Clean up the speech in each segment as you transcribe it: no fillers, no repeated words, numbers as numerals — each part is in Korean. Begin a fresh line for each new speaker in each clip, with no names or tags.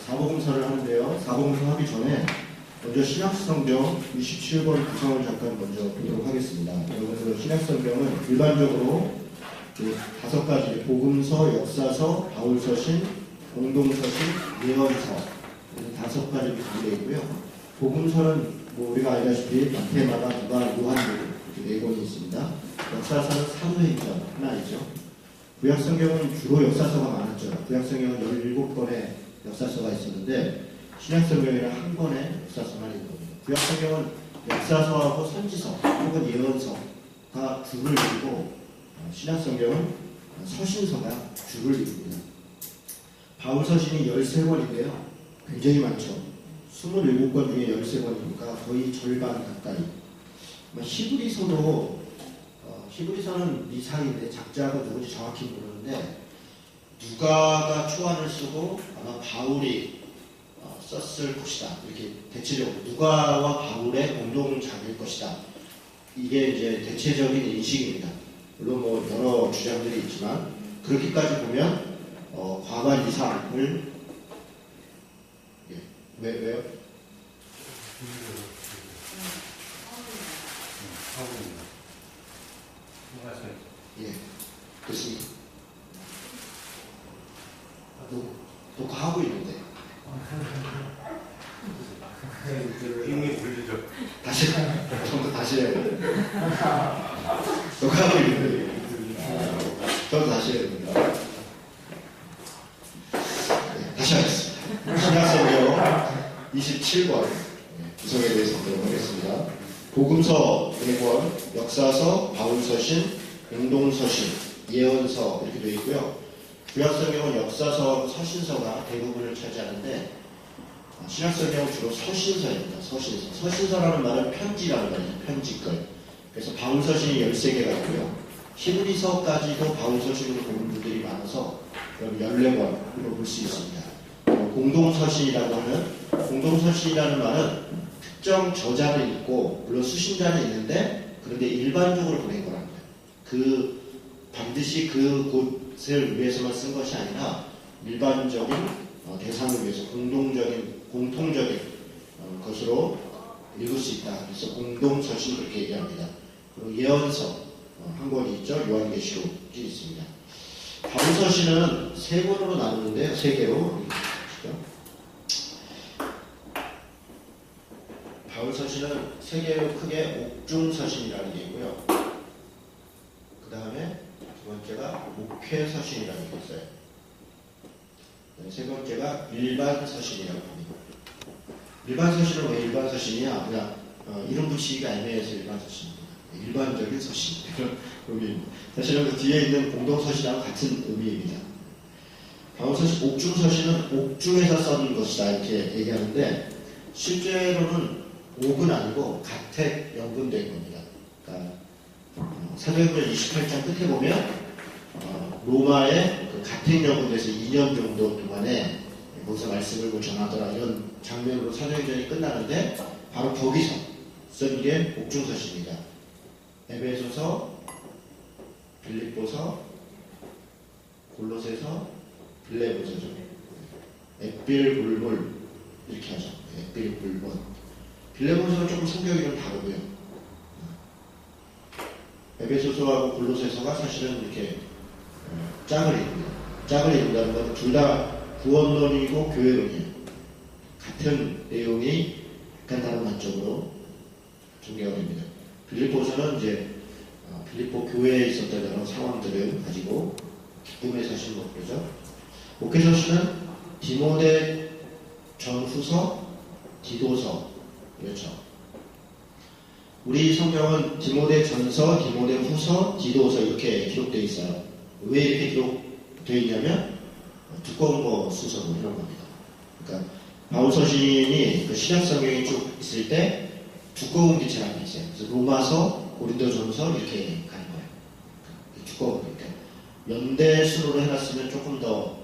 사복음서를 하는데요. 사복음서 하기 전에 먼저 신약성경 27권 구성을 잠깐 먼저 보도록 하겠습니다. 여러분들 신약성경은 일반적으로 그 5가지 복음서, 역사서, 바울서신, 공동서신, 예언서 5가지 분류되어 있고요. 복음서는 뭐 우리가 알다시피 마태, 마가, 누가, 요한 이렇게 4권이 있습니다. 역사서는 사도행전 하나 있죠. 구약성경은 주로 역사서가 많았죠. 구약성경은 17권의 역사서가 있었는데 신약성경에는 한 권의 역사서만 있는 겁니다. 구약성경은 역사서하고 선지서 혹은 예언서가 주를 이루고 신약성경은 서신서가 주를 이룹니다. 바울서신이 13권인데요. 굉장히 많죠. 27권 중에 13권이니까 거의 절반 가까이. 히브리서는 미사인데 작자가 누군지 정확히 모르는데 누가가 초안을 쓰고 아마 바울이 썼을 것이다. 이렇게 대체적으로 누가와 바울의 공동작일 것이다. 이게 이제 대체적인 인식입니다. 물론 뭐 여러 주장들이 있지만 그렇게까지 보면 과반 이상을 왜요? 예, 그렇습니다. 녹화하고 있는데.
이미 불리죠.
다시, 전부 다시 해야 돼요. 녹화하고 있는데. 저도 다시 해야 됩니다. 네, 다시 하겠습니다. 신약성경 27권 구성에 대해서 보도록 하겠습니다. 복음서 4권, 역사서, 바울서신, 공동서신, 예언서 이렇게 되어 있고요. 구약성경은 역사서, 서신서가 대부분을 차지하는데 신약성경은 주로 서신서입니다. 서신서라는 말은 편지라는 말이죠. 편지글. 그래서 바울서신이 13개가 있고요. 히브리서까지도 바울서신으로 보는 분들이 많아서 그럼 14권으로 볼 수 있습니다. 공동서신이라는 말은 특정 저자는 있고 물론 수신자는 있는데 그런데 일반적으로 보낸 거랍니다. 반드시 그 곳을 위해서만 쓴 것이 아니라 일반적인 대상을 위해서 공통적인 것으로 읽을 수 있다. 그래서 공동서신 그렇게 얘기합니다. 그리고 예언서 한 권이 있죠. 요한계시록이 있습니다. 바울서신은 3권으로 나누는데요. 3개로. 바울서신은 3개로 크게 옥중서신이라는 게 있고요. 그 다음에 2번째가 목회서신이라는 게 있어요. 세 번째가 일반서신이라고 합니다. 일반서신은 왜 일반서신이냐? 그냥 이름 붙이기가 애매해서 일반서신입니다. 일반적인 서신. 이런 의미입니다. 사실은 그 뒤에 있는 공동서신하고 같은 의미입니다. 바울서신, 옥중서신은 옥중에서 써는 것이다 이렇게 얘기하는데 실제로는 옥은 아니고 가택 연근된 겁니다. 그러니까 사도행전 28장 끝에 보면 로마의 그 가택 연근에서 2년 정도 동안에 거기서 말씀을 전하더라 이런 장면으로 사도행전이 끝나는데 바로 거기서 쓴 게 옥중서신입니다. 에베소서, 빌립보서, 골로새서, 빌레보서죠. 엑빌불물 이렇게 하죠. 엑빌불문. 빌레보서는 조금 성격이 좀 다르고요. 에베소서하고 골로새서가 사실은 이렇게 짝을 이룹니다. 짝을 이룬다는 건 둘 다 구원론이고 교회론이에요. 같은 내용이 약간 다른 관점으로 전개가 됩니다. 빌립보서는 이제 빌립보 교회에 있었던 여러 상황들을 가지고 기쁨의 서신 목표죠. 목회서신은 디모데 전후서, 디도서 그렇죠. 우리 성경은 디모데 전서, 디모데 후서, 디도서 이렇게 기록되어 있어요. 왜 이렇게 기록되어 있냐면 두꺼운 거 순서로 이런 겁니다. 그러니까 바울서신이 그 신약성경이 쭉 있을 때 두꺼운 기체라는 게 있어요. 그래서 로마서, 고린도전서 이렇게 가는 거예요. 두꺼운 거니까 연대 순으로 해놨으면 조금 더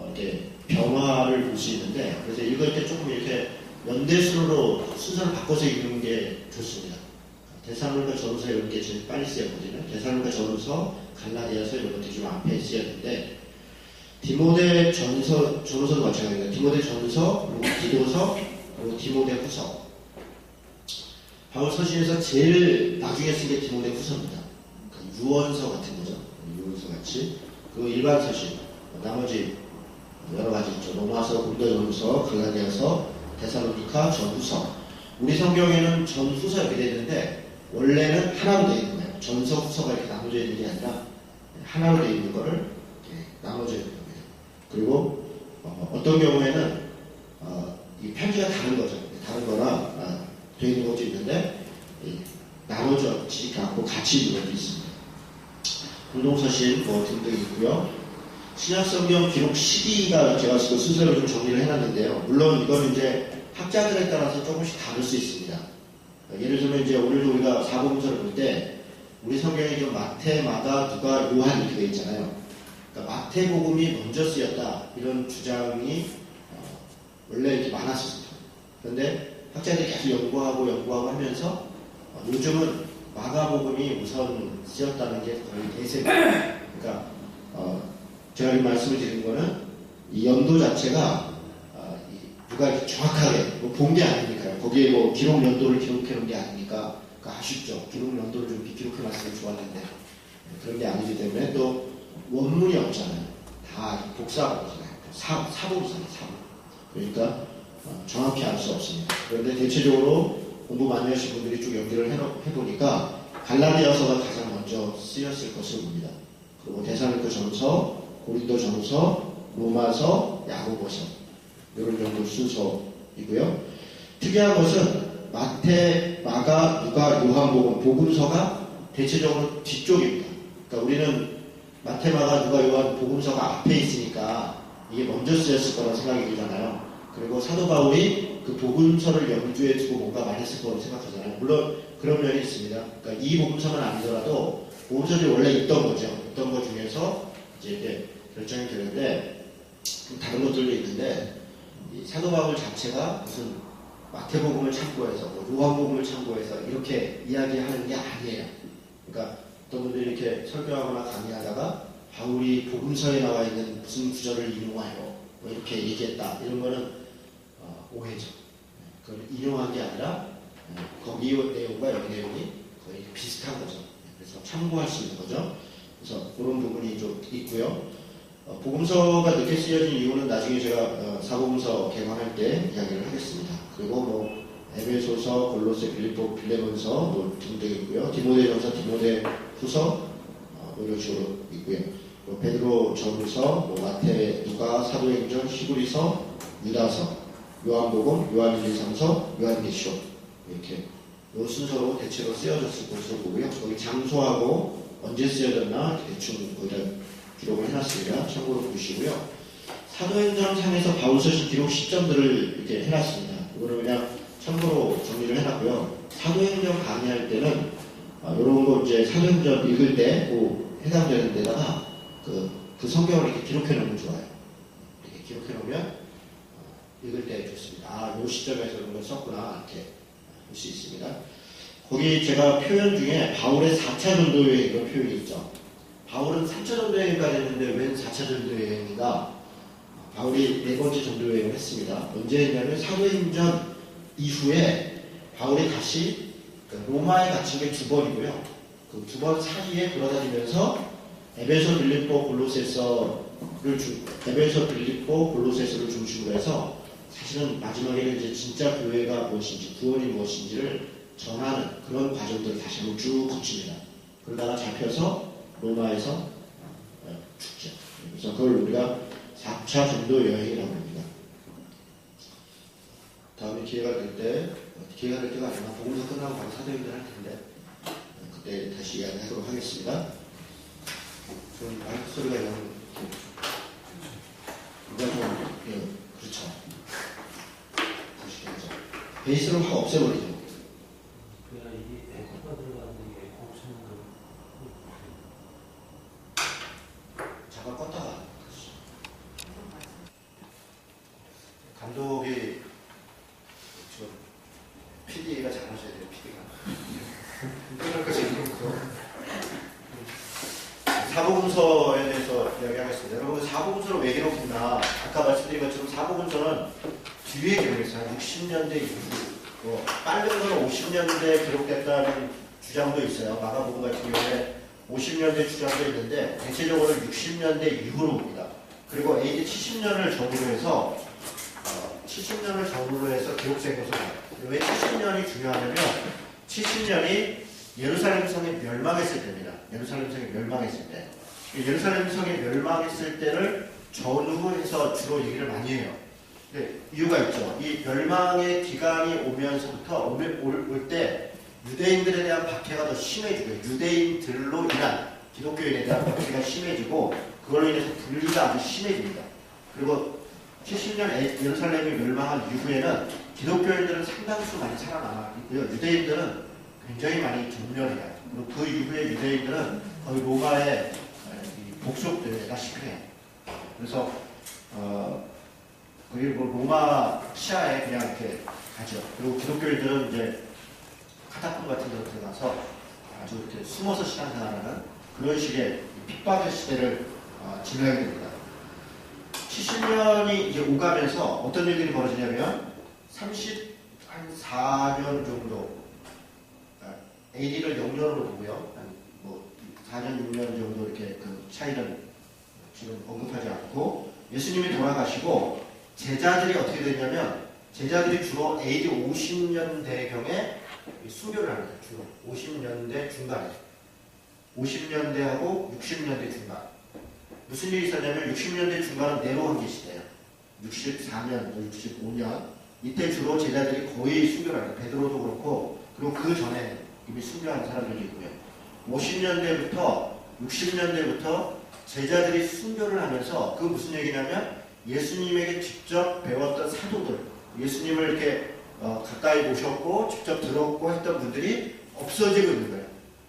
이렇게 변화를 볼 수 있는데 그래서 읽을 때 조금 이렇게 연대 순으로 순서를 바꿔서 읽는 게 좋습니다. 데살로니가 전서 이런 게 제일 빨리 쓰였거든요. 데살로니가 전서, 갈라디아서 이런 것들이 좀 앞에 쓰였는데 디모데 전서도 마찬가지입니다. 디모데 전서, 그리고 디도서, 그리고 디모데 후서. 바울 서신에서 제일 나중에 쓴 게 디모데 후서입니다. 그러니까 유언서 같은 거죠. 유언서 같이. 그 일반 서신, 나머지 여러 가지 있죠. 로마서, 고린도전서, 갈라디아서, 데살로니가, 전후서. 우리 성경에는 전후서 이렇게 되어 있는데 원래는 하나로 되어 있는 거예요. 전서, 후서가 이렇게 나눠져 있는 게 아니라 하나로 되어 있는 거를 이렇게 나눠져 있는 겁니다. 그리고 어떤 경우에는 이 편지가 다른 거죠. 다른 거나 되어 있는 것도 있는데 나눠져지 않고 같이 있는 것도 있습니다. 공동서신 등등 있고요. 신약성경 기록 시기가 제가 순서를 좀 정리를 해놨는데요. 물론 이건 이제 학자들에 따라서 조금씩 다를 수 있습니다. 예를 들면 이제 오늘도 우리가 사복음서를 볼 때 우리 성경에 좀 마태, 마가, 누가, 요한 이렇게 되어 있잖아요. 그러니까 마태복음이 먼저 쓰였다 이런 주장이 원래 이렇게 많았습니다. 그런데 학자들이 계속 연구하고 하면서 요즘은 마가복음이 우선 쓰였다는 게 거의 대세입니다. 그러니까 제가 이 말씀을 드린 거는 이 연도 자체가 누가 이렇게 정확하게 본 게 아니니까요. 거기에 기록 연도를 기록해 놓은 게 아니니까 아쉽죠. 기록 연도를 좀 기록해 놨으면 좋았는데 그런 게 아니기 때문에 또 원문이 없잖아요. 다 복사본이잖아요. 사본이잖아요. 사본. 그러니까 정확히 알 수 없습니다. 그런데 대체적으로 공부 많이 하신 분들이 쭉 연기를 해보니까 갈라디아서가 가장 먼저 쓰였을 것으로 봅니다. 그리고 데살로니가 전서, 고린도 전서, 로마서, 야고보서 이런 정도 순서이고요. 특이한 것은 마태, 마가, 누가, 요한복음, 복음서가 대체적으로 뒤쪽입니다. 그러니까 우리는 마태, 마가, 누가, 요한 복음서가 앞에 있으니까 이게 먼저 쓰였을 거라고 생각이 들잖아요. 그리고 사도 바울이 그 복음서를 염두에 두고 뭔가 많이 했을 거라고 생각하잖아요. 물론 그런 면이 있습니다. 그러니까 이 복음서는 아니더라도 복음서들이 원래 있던 거죠. 있던 것 중에서 이제 이렇게 결정이 되는데 다른 것들도 있는데 이 사도 바울 자체가 무슨 마태복음을 참고해서 요한복음을 참고해서 이렇게 이야기하는 게 아니에요. 그러니까 어떤 분들이 이렇게 설교하거나 강의하다가 바울이 복음서에 나와 있는 무슨 구절을 인용하여 이렇게 얘기했다 이런 거는 오해죠. 그걸 인용한 게 아니라 거기 내용과 여기 내용이 거의 비슷한 거죠. 그래서 참고할 수 있는 거죠. 그래서 그런 부분이 좀 있고요. 복음서가 늦게 쓰여진 이유는 나중에 제가 사복음서 개관할 때 이야기를 하겠습니다. 그리고 에베소서, 골로새, 빌립보, 빌레몬서 등등 있고요. 디모데전서, 디모데후서 이런 식으로 있고요. 베드로 전후서, 마태, 누가, 사도행전, 히브리서, 유다서, 요한복음, 요한일서서, 요한계시록 이렇게 이 순서로 대체로 쓰여졌을 것으로 보고요. 거기 장소하고 언제 쓰여졌나 대충 거기다 기록을 해놨습니다. 참고로 보시고요. 사도행전 상에서 바울서신 기록 시점들을 이렇게 해놨습니다. 이거는 그냥 참고로 정리를 해놨고요. 사도행전 강의할 때는 이런 거 이제 사도행전 읽을 때 해당되는 데다가 그 성경을 이렇게 기록해 놓으면 좋아요. 이렇게 기록해 놓으면 읽을 때 좋습니다. 이 시점에서 이런 걸 썼구나 이렇게 볼 수 있습니다. 거기 제가 표현 중에 바울의 4차 전도 여행 이런 표현이 있죠. 바울은 3차 전도 여행까지 했는데 웬 4차 전도 여행인가? 바울이 4번째 전도 여행을 했습니다. 언제 했냐면 사도행전 이후에 바울이 다시 로마에 갇힌 게 2번이고요. 그 2번 사이에 돌아다니면서 에베소, 빌립보, 골로새서를 중심으로 해서 사실은 마지막에는 이제 진짜 교회가 무엇인지, 구원이 무엇인지를 전하는 그런 과정들을 다시 한번 쭉 거칩니다. 그러다가 잡혀서 로마에서 죽죠. 그래서 그걸 우리가 4차 전도 여행이라고 합니다. 다음에 기회가 될 때가 아니라 복음서 끝나고 바로 사도행전 할 텐데 그때 다시 이야기하도록 하겠습니다. 좀 마이크 소리가 너무 그렇죠. 보시겠죠. 베이스를 확 없애버리죠.
그냥 이게 에코가 들어가는데 이게 에코 없애는
잠깐 껐다가 감독이 지금 PD가 잘하셔야 돼요. PD가 끝날 것이 있고 사복음서에 대해서 이야기하겠습니다. 여러분 사복음서 사복음서로 왜 기록했나? 아까 말씀드린 것처럼 사복음서는 뒤에 기록했어요. 60년대 이후. 빠른 건 50년대에 기록됐다는 주장도 있어요. 마가복음 같은 경우에 50년대 주장도 있는데 대체적으로 60년대 이후로 봅니다. 그리고 AD 70년을 전후로 해서 기록된 것으로 봐요. 왜 70년이 중요하냐면 70년이 예루살렘 성이 멸망했을 때입니다. 예루살렘 성이 멸망했을 때. 예루살렘 성이 멸망했을 때를 전후해서 주로 얘기를 많이 해요. 네, 이유가 있죠. 이 멸망의 기간이 오면서부터 올 때 유대인들에 대한 박해가 더 심해지고요. 유대인들로 인한 기독교인에 대한 박해가 심해지고 그걸로 인해서 분리가 아주 심해집니다. 그리고 70년 예루살렘이 멸망한 이후에는 기독교인들은 상당수 많이 살아남아 있고요. 유대인들은 굉장히 많이 전멸해요. 그리고 그 이후에 유대인들은 거의 로마의 복속되다시피 해요. 그래서 거기 로마 시야에 그냥 이렇게 가죠. 그리고 기독교인들은 이제 카타콤 같은 데로 들어가서 아주 이렇게 숨어서 신앙생활하는 그런 식의 핍박의 시대를 지나게 됩니다. 70년이 이제 오가면서 어떤 일들이 벌어지냐면 34년 정도 AD를 0년으로 보고요. 뭐 4년, 6년 정도 이렇게 그 차이는 지금 언급하지 않고 예수님이 돌아가시고 제자들이 어떻게 되냐면 제자들이 주로 AD 50년대경에 순교를 합니다. 주로 50년대 중간에 50년대하고 60년대 중간 무슨 일이 있었냐면 60년대 중간은 네로 황제 시대예요. 64년, 65년 이때 주로 제자들이 거의 순교를 합니다. 베드로도 그렇고 그리고 그 전에 이미 순교한 사람들이 있고요. 50년대부터 60년대부터 제자들이 순교를 하면서 그 무슨 얘기냐면 예수님에게 직접 배웠던 사도들 예수님을 이렇게 가까이 모셨고 직접 들었고 했던 분들이 없어지고 있는 거예요.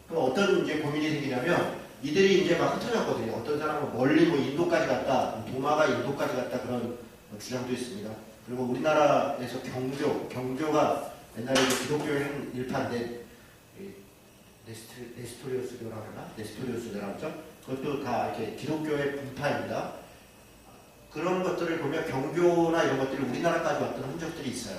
그럼 어떤 이제 고민이 생기냐면 이들이 이제 막 흩어졌거든요. 어떤 사람은 멀리 뭐 인도까지 갔다, 도마가 인도까지 갔다 그런 주장도 있습니다. 그리고 우리나라에서 경조가 옛날에 기독교의 한 일파인데 네스토리오스교라고 하나? 네스토리오스교라고 하죠? 그것도 다 이렇게 기독교의 분파입니다. 그런 것들을 보면 경교나 이런 것들이 우리나라까지 왔던 흔적들이 있어요.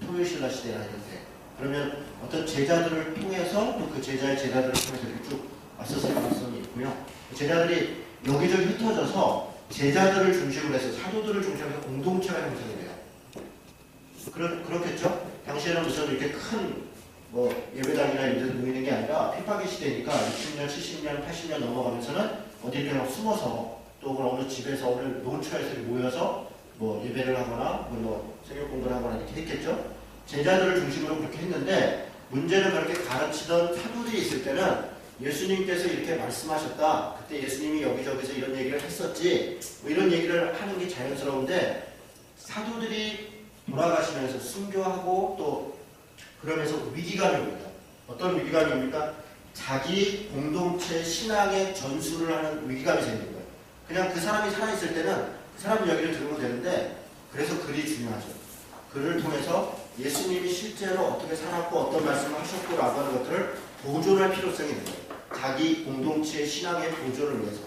통일신라 시대나 이런 데. 그러면 어떤 제자들을 통해서 또 그 제자의 제자들을 통해서 이렇게 쭉 왔었을 가능성이 있고요. 제자들이 여기저기 흩어져서 제자들을 중심으로 해서 사도들을 중심으로 해서 공동체가 형성이 돼요. 그렇겠죠? 당시에는 무슨 이렇게 큰 예배당이나 이런 데서 모이는 게 아니라 핍박의 시대니까 60년, 70년, 80년 넘어가면서는 어디를 숨어서 또 어느 집에서 어느 논처에서 모여서 예배를 하거나 성경 공부를 하거나 이렇게 했겠죠? 제자들을 중심으로 그렇게 했는데 문제는 그렇게 가르치던 사도들이 있을 때는 예수님께서 이렇게 말씀하셨다. 그때 예수님이 여기저기서 이런 얘기를 했었지. 이런 얘기를 하는 게 자연스러운데 사도들이 돌아가시면서 순교하고 또 그러면서 위기감이 옵니다. 어떤 위기감이 옵니까? 자기 공동체 신앙의 전수를 하는 위기감이 생긴 거예요. 그냥 그 사람이 살아있을 때는 그 사람 이야기를 들으면 되는데 그래서 글이 중요하죠. 글을 통해서 예수님이 실제로 어떻게 살았고 어떤 말씀을 하셨고 라고 하는 것들을 보존할 필요성이 있는 거예요. 자기 공동체의 신앙의 보존을 위해서.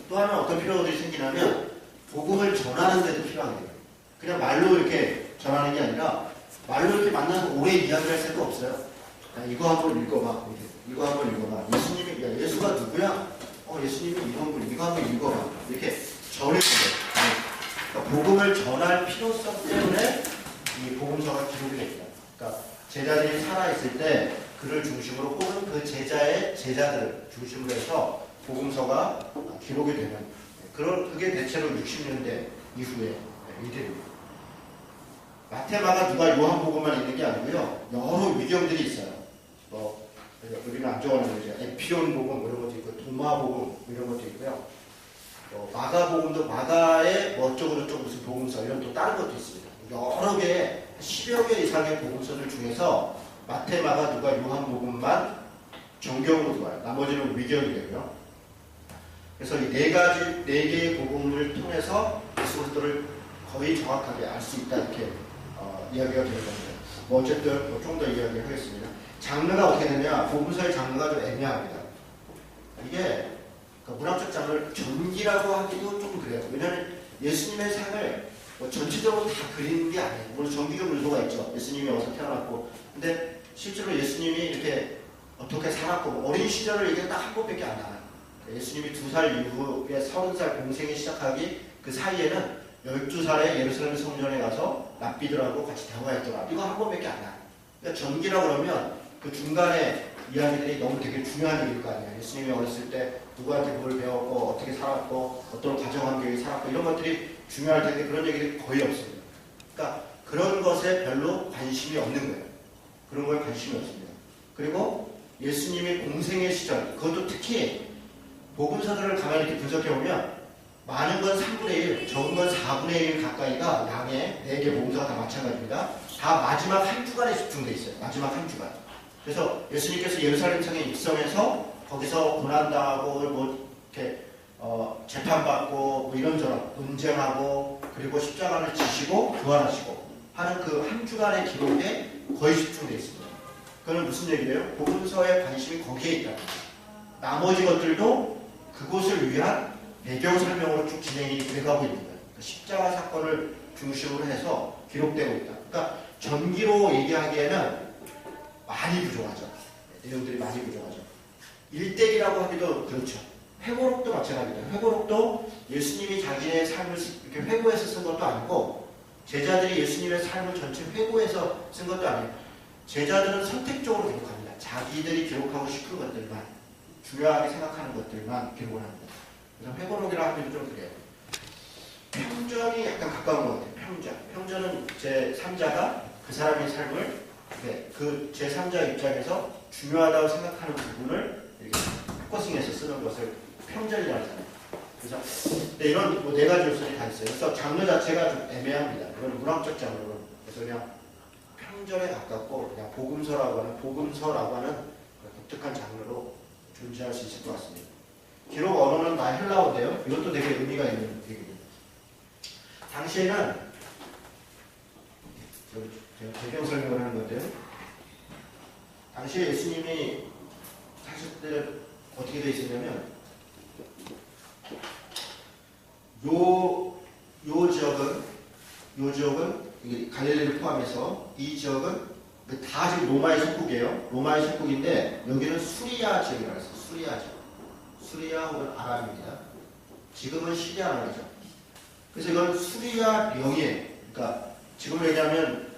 또 하나 어떤 필요들이 생기냐면 복음을 전하는 데도 필요한 거예요. 그냥 말로 이렇게 전하는 게 아니라 말로 이렇게 만나서 오래 이야기할 새도 없어요. 야, 이거 한번 읽어봐. 이거 한번 읽어봐. 예수님이, 야, 예수가 누구야? 예수님이 이거 한번 읽어봐. 이렇게 전해주세요. 그러니까 복음을 전할 필요성 때문에 이 복음서가 기록이 됩니다. 그러니까 제자들이 살아있을 때 그를 중심으로 혹은 그 제자의 제자들을 중심으로 해서 복음서가 기록이 되는 그게 대체로 60년대 이후의 일들입니다. 마테마가 누가 요한복음만 있는 게 아니고요. 여러 위경들이 있어요. 여기는 안 적어놓은 거죠. 에피온 복음 이런 것도 있고 도마복음 이런 것도 있고요. 마가복음도 마가의 어쩌고저쩌고 무슨 복음서 이런 또 다른 것도 있습니다. 여러 개 10여 개 이상의 복음서들 중에서 마테마가 누가 요한복음만 정경으로 들어와요. 나머지는 위경이 되고요. 그래서 이 네 개의 복음을 통해서 예수 그리스도를 거의 정확하게 알 수 있다 이렇게 이야기가 되는 겁니다. 어쨌든 좀 더 이야기하겠습니다. 장르가 어떻게 되냐? 복음서의 장르가 좀 애매합니다. 이게 문학적 장르를 전기라고 하기도 조금 그래요. 왜냐하면
예수님의 삶을 뭐 전체적으로 다 그리는 게 아니에요. 물론 정기적 요소가 있죠. 예수님이 어디서 태어났고. 근데 실제로 예수님이 이렇게 어떻게 살았고, 뭐 어린 시절을 얘기는 딱 한 번밖에 안 나와요. 예수님이 2살 이후에 30살 공생이 시작하기 그 사이에는 12살에 예루살렘 성전에 가서 랍비들하고 같이 대화했더라. 이거 한 번밖에 안 나와요. 그러니까 전기라고 그러면 그 중간에 이야기들이 너무 되게 중요한 얘기일 거 아니에요. 예수님이 어렸을 때 누구한테 뭘 배웠고 어떻게 살았고 어떤 가정 환경에 살았고 이런 것들이 중요할 텐데 그런 얘기들이 거의 없습니다. 그러니까 그런 것에 별로 관심이 없는 거예요. 그런 거에 관심이 없습니다. 그리고 예수님의 공생의 시절, 그것도 특히 복음서들을 가만히 이렇게 분석해보면 많은 건 3분의 1, 적은 건 4분의 1 가까이가 양의 4개 복음서가 다 마찬가지입니다. 다 마지막 한 주간에 집중되어 있어요. 마지막 한 주간. 그래서 예수님께서 예루살렘 성에 입성해서 거기서 고난당하고 뭐 이렇게 재판받고 뭐 이런저런 논쟁하고 그리고 십자가를 지시고 부활하시고 하는 그 한 주간의 기록에 거의 집중되어 있습니다. 그건 무슨 얘기예요? 복음서의 관심이 거기에 있다. 나머지 것들도 그곳을 위한 배경 설명으로 쭉 진행이 돼가고 있는 거예요. 그러니까 십자가 사건을 중심으로 해서 기록되고 있다. 그러니까 전기로 얘기하기에는 많이 부족하죠. 내용들이 많이 부족하죠. 일대기라고 하기도 그렇죠. 회고록도 마찬가지입니다. 회고록도 예수님이 자기의 삶을 이렇게 회고해서 쓴 것도 아니고 제자들이 예수님의 삶을 전체 회고해서 쓴 것도 아니에요. 제자들은 선택적으로 기록합니다. 자기들이 기록하고 싶은 것들만, 중요하게 생각하는 것들만 기록을 합니다. 그래서 회고록이라 하기도 좀 그래요. 평전이 약간 가까운 것 같아요. 평전은 제3자가 그 사람의 삶을 그 제3자 입장에서 중요하다고 생각하는 부분을 이렇게 포커싱해서 쓰는 것을 평전이라고 하잖아요. 그래서 이런 뭐 4가지 요소들이 다 있어요. 그래서 장르 자체가 좀 애매합니다. 이건 문학적 장르로. 그래서 그냥 평전에 가깝고 그냥 복음서라고 하는 독특한 장르로 존재할 수 있을 것 같습니다. 기록 언어는 다 헬라어인데요. 이것도 되게 의미가 있는 얘기입니다. 당시에는 제가 배경 설명을 하는 건데요. 당시에 예수님이 사실 때 어떻게 되어 있었냐면 요 지역은 이게 갈릴리를 포함해서 이 지역은 다 지금 로마의 속국이에요. 로마의 속국인데 여기는 수리아 지역이라고 해서 수리아 지역. 수리아 혹은 아람입니다. 지금은 시리아라고 하죠. 그래서 이건 수리아 명이에요. 그러니까 지금으로 얘기하면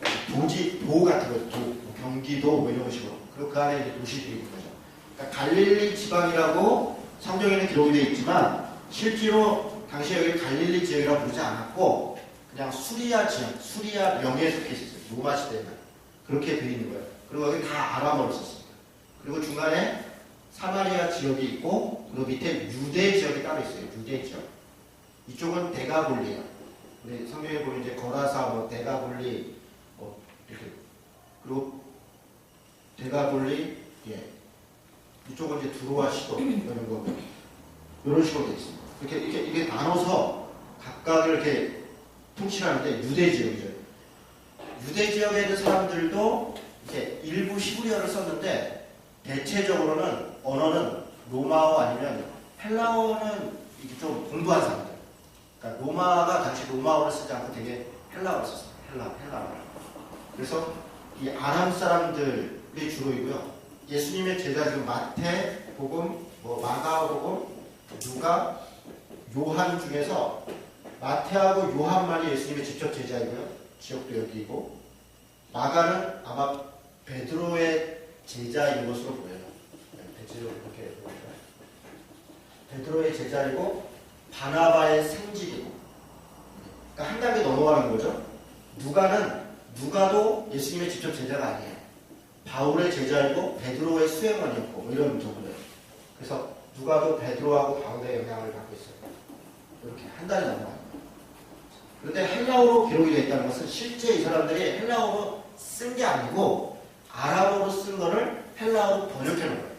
도 같은 거죠. 경기도 뭐 이런 식으로. 그리고 그 안에 이제 도시들이 있는 거죠. 그러니까 갈릴리 지방이라고 성경에는 기록이 되어 있지만 실제로 당시에 여기를 갈릴리 지역이라고 부르지 않았고 그냥 수리아 지역, 수리아 명예에 속해 있었어요. 로마 시대에는. 그렇게 되어 있는 거예요. 그리고 여기 다 아람어를 썼습니다. 그리고 중간에 사마리아 지역이 있고 그리고 밑에 유대 지역이 따로 있어요. 유대 지역. 이쪽은 데가볼리예요. 우리 성경에 보면 이제 거라사, 뭐 데가볼리, 이렇게 그리고 데가볼리, 이쪽은 이제 두로와 시도 이런 거 이런 식으로 되어 있습니다. 이렇게 나눠서 각각을 이렇게 통치하는데 유대 지역이죠. 유대 지역에 있는 사람들도 이렇게 일부 히브리어를 썼는데 대체적으로는 언어는 로마어 아니면 헬라어는 이게 좀 공부한 사람들. 그러니까 로마가 당시 로마어를 쓰지 않고 되게 헬라어를 썼어요. 헬라어. 그래서 이 아람 사람들이 주로이고요. 예수님의 제자 중 마태 복음, 뭐 마가 복음, 누가, 요한 중에서 마태하고 요한만이 예수님의 직접 제자이고요. 지역도 여기이고 마가는 아마 베드로의 제자인 것으로 보여요. 베드로 이렇게 보여요. 베드로의 제자이고 바나바의 생직이고 그러니까 한 단계 넘어가는 거죠. 누가도 예수님의 직접 제자가 아니에요. 바울의 제자이고 베드로의 수행원이었고 뭐 이런 정도예요. 그래서 누가도 베드로하고 바울의 영향을 받고 있어요. 이렇게 한 단계 넘어가요. 그런데 헬라어로 기록이 되어 있다는 것은 실제 이 사람들이 헬라어로 쓴 게 아니고 아람어로 쓴 거를 헬라어로 번역해 놓은 거예요.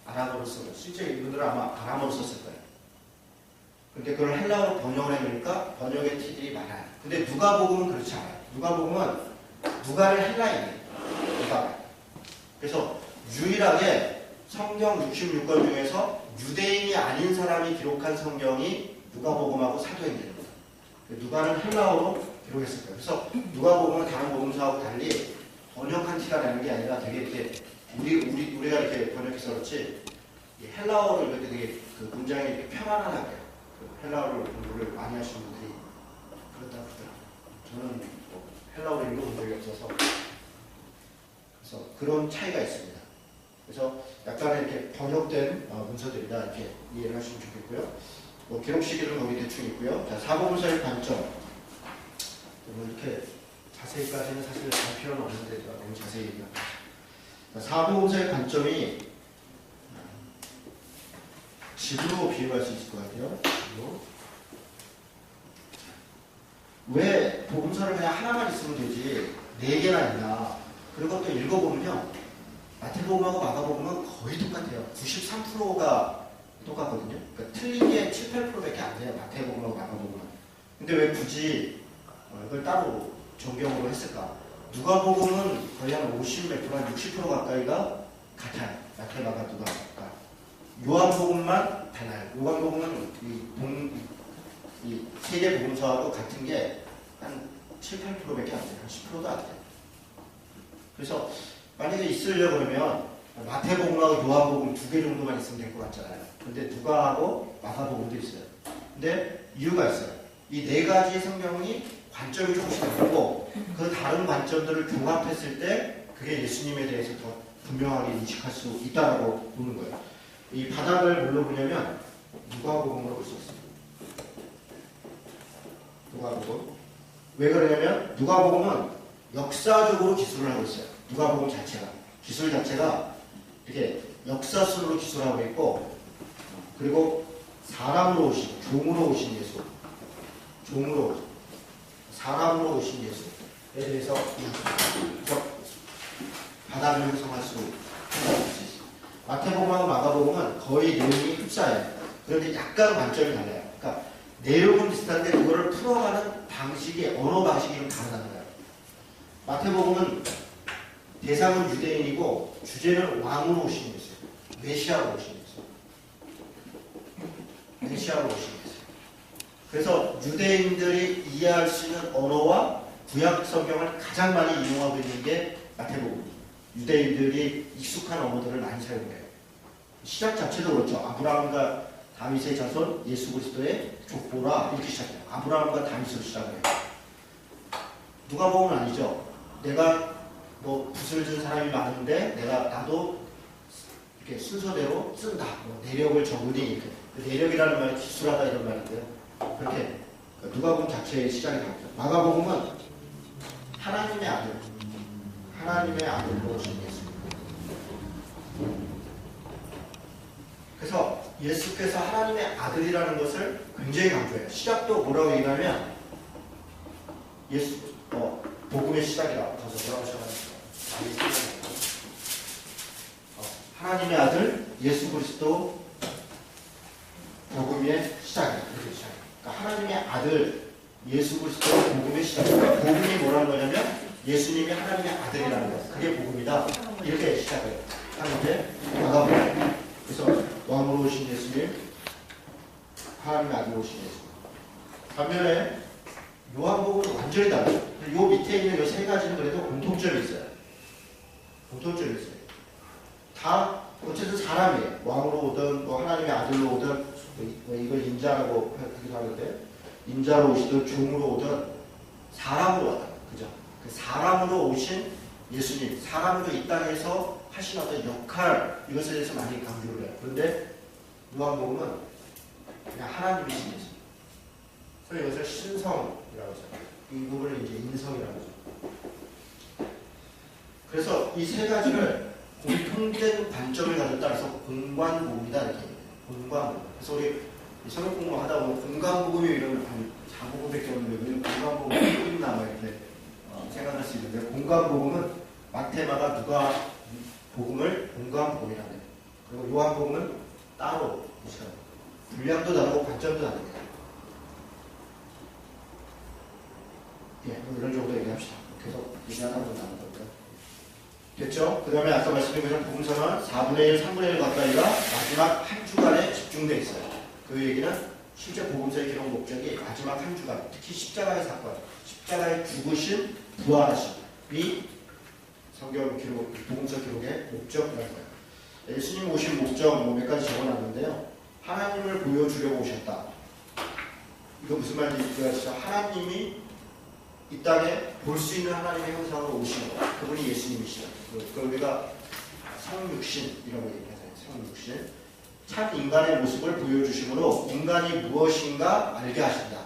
아람어로 쓴 거. 실제 이분들은 아마 아람어로 썼을 거예요. 근데 그걸 헬라어로 번역을 해놓으니까 번역의 티들이 많아요. 근데 누가복음은 그렇지 않아요. 누가복음은 누가를 헬라인이에요. 누가. 그래서 유일하게 성경 66권 중에서 유대인이 아닌 사람이 기록한 성경이 누가복음하고 사도행전입니다. 누가는 헬라어로 기록했을 거예요. 그래서 누가복음은 다른 복음서하고 달리 번역한 티가 나는 게 아니라 되게 이렇게 우리가 이렇게 번역해서 그렇지 이 헬라어를 이렇게 되게 그 문장이 이렇게 편안하게 그 헬라어를 공부를 많이 하시는 분들이 그렇다고 그러더라고요. 저는 뭐 헬라어를 읽어본 적이 없어서 그래서 그런 차이가 있습니다. 그래서 약간 이렇게 번역된 문서들이다 이렇게 이해를 하시면 좋겠고요. 뭐 기록 시기는 거기 대충 있고요. 자, 사복음서의 관점. 뭐 이렇게 자세히까지는 사실 할 필요는 없는데 제가 너무 자세히 얘기합니다. 사복음서의 관점이 집으로 비유할 수 있을 것 같아요. 집으로. 왜 복음서를 그냥 하나만 있으면 되지 4개나 있나? 그리고 또 읽어보면요. 마태복음하고 마가복음은 거의 똑같아요. 93%가 똑같거든요. 그러니까 틀린 게 7, 8%밖에 안 돼요. 마태복음하고 마가복음은. 근데 왜 굳이 이걸 따로 정경으로 했을까? 누가복음은 거의 한 50몇 프로, 한 60% 가까이가 같아요. 마태, 마가, 누가. 요한복음만 달라요. 요한복음은 이 세 개 복음서하고 같은 게 한 7, 8%밖에 안 돼요. 한 10%도 안 돼요. 그래서 만약에 있으려고 그러면 마태복음하고 요한복음 2개 정도만 있으면 될 것 같잖아요. 근데 누가하고 마가복음도 있어요. 근데 이유가 있어요. 이 4가지 성경이 관점이 조금씩 다르고 그 다른 관점들을 종합했을 때 그게 예수님에 대해서 더 분명하게 인식할 수 있다고 보는 거예요. 이 바닥을 뭘로 보냐면 누가복음으로 볼 수 있습니다. 누가복음. 왜 그러냐면 누가복음은 역사적으로 기술을 하고 있어요. 누가복음 자체가. 기술 자체가 이렇게 역사순으로 기술하고 있고 그리고 사람으로 오신, 종으로 오신 예수. 종으로 사람으로 오신 예수에 대해서 바닥을 형성할 수 있습니다. 마태복음하고 마가복음은 거의 내용이 흡사해요. 그런데 약간 관점이 달라요. 그러니까 내용은 비슷한데 그거를 풀어가는 방식이 언어 방식이 좀 다르다는 거예요. 마태복음은 대상은 유대인이고 주제는 왕으로 오신 예수, 메시아로 오신 예수, 메시아로 오신 예수. 그래서 유대인들이 이해할 수 있는 언어와 구약 성경을 가장 많이 이용하고 있는 게 마태복음입니다. 유대인들이 익숙한 언어들을 많이 사용해요. 시작 자체도 그렇죠. 아브라함과 다윗의 자손 예수 그리스도의 족보라 이렇게 시작해요. 아브라함과 다윗으로 시작해요. 누가복음은 아니죠. 내가 뭐 붓을 든 사람이 많은데 나도 이렇게 순서대로 쓴다. 뭐 내력을 적으니 이렇게. 내력이라는 말이 기술하다 이런 말인데요. 그렇게 누가복음 자체의 시작이 다르죠. 마가복음은 하나님의 아들로 오신 예수. 그래서 예수께서 하나님의 아들이라는 것을 굉장히 강조해요. 시작도 뭐라고 얘기하면 예수 복음의 시작이라고 가서 뭐라고 시작하니까 하나님의 아들 예수 그리스도 복음의 시작이에요. 이렇게 시작해요. 그러니까 하나님의 아들 예수 그리스도 복음의 시작이에요. 복음이 뭐라는 거냐면 예수님이 하나님의 아들이라는 거예요. 그게 복음이다. 이렇게 시작을 하는데 마가복음. 그래서 왕으로 오신 예수님, 하나님의 아들로 오신 예수님. 반면에 요한복음은 완전히 다르죠. 요 밑에 있는 요 3가지는 그래도 공통점이 있어요. 공통점이 있어요. 다 어쨌든 사람이에요. 왕으로 오든 뭐 하나님의 아들로 오든 뭐 이걸 인자라고 하기도 하는데 인자로 오시든 종으로 오든 사람으로 와요. 그죠? 그 사람으로 오신 예수님, 사람으로 이 땅에서 하신 어떤 역할 이것에 대해서 많이 강조를 해요. 그런데 요한복음은 그냥 하나님이신 예수님. 그래서 이것을 신성이라고 하죠. 이 부분을 이제 인성이라고 하죠. 그래서 이 3가지를 공통된 관점을 가졌다 해서 공관복음이다 이렇게 얘기해요. 공관복음. 그래서 우리 성경 공부 하다 보면 공관복음이 이러면 한 4복음밖에 없는데 왜 공관복음이 또 있나 뭐 이렇게 생각할 수 있는데 공관복음은 마태마가 누가 복음을 공관복음이라고 해요. 그리고 요한복음은 따로 보시라고. 분량도 다르고 관점도 다릅니다. 예, 이런 정도 얘기합시다. 계속 얘기하다 보면 나는 거고요. 됐죠? 그 다음에 아까 말씀드린 것처럼 복음서는 4분의 1, 3분의 1 가까이가 마지막 한 주간에 집중되어 있어요. 그 얘기는 실제 복음서의 기록 목적이 마지막 한 주간, 특히 십자가의 사건, 십자가의 죽으심, 부활하심이 성경 기록, 복음서 기록의 목적이라는 거예요. 예수님 오신 목적 몇 가지 적어놨는데요. 하나님을 보여주려고 오셨다. 이거 무슨 말인지 이해하시죠? 하나님이 이 땅에 볼 수 있는 하나님의 형상으로 오신 거. 그분이 예수님이시죠. 그걸 우리가 성육신이라고 얘기하잖아요. 성육신. 참 인간의 모습을 보여주심으로 인간이 무엇인가 알게 하신다.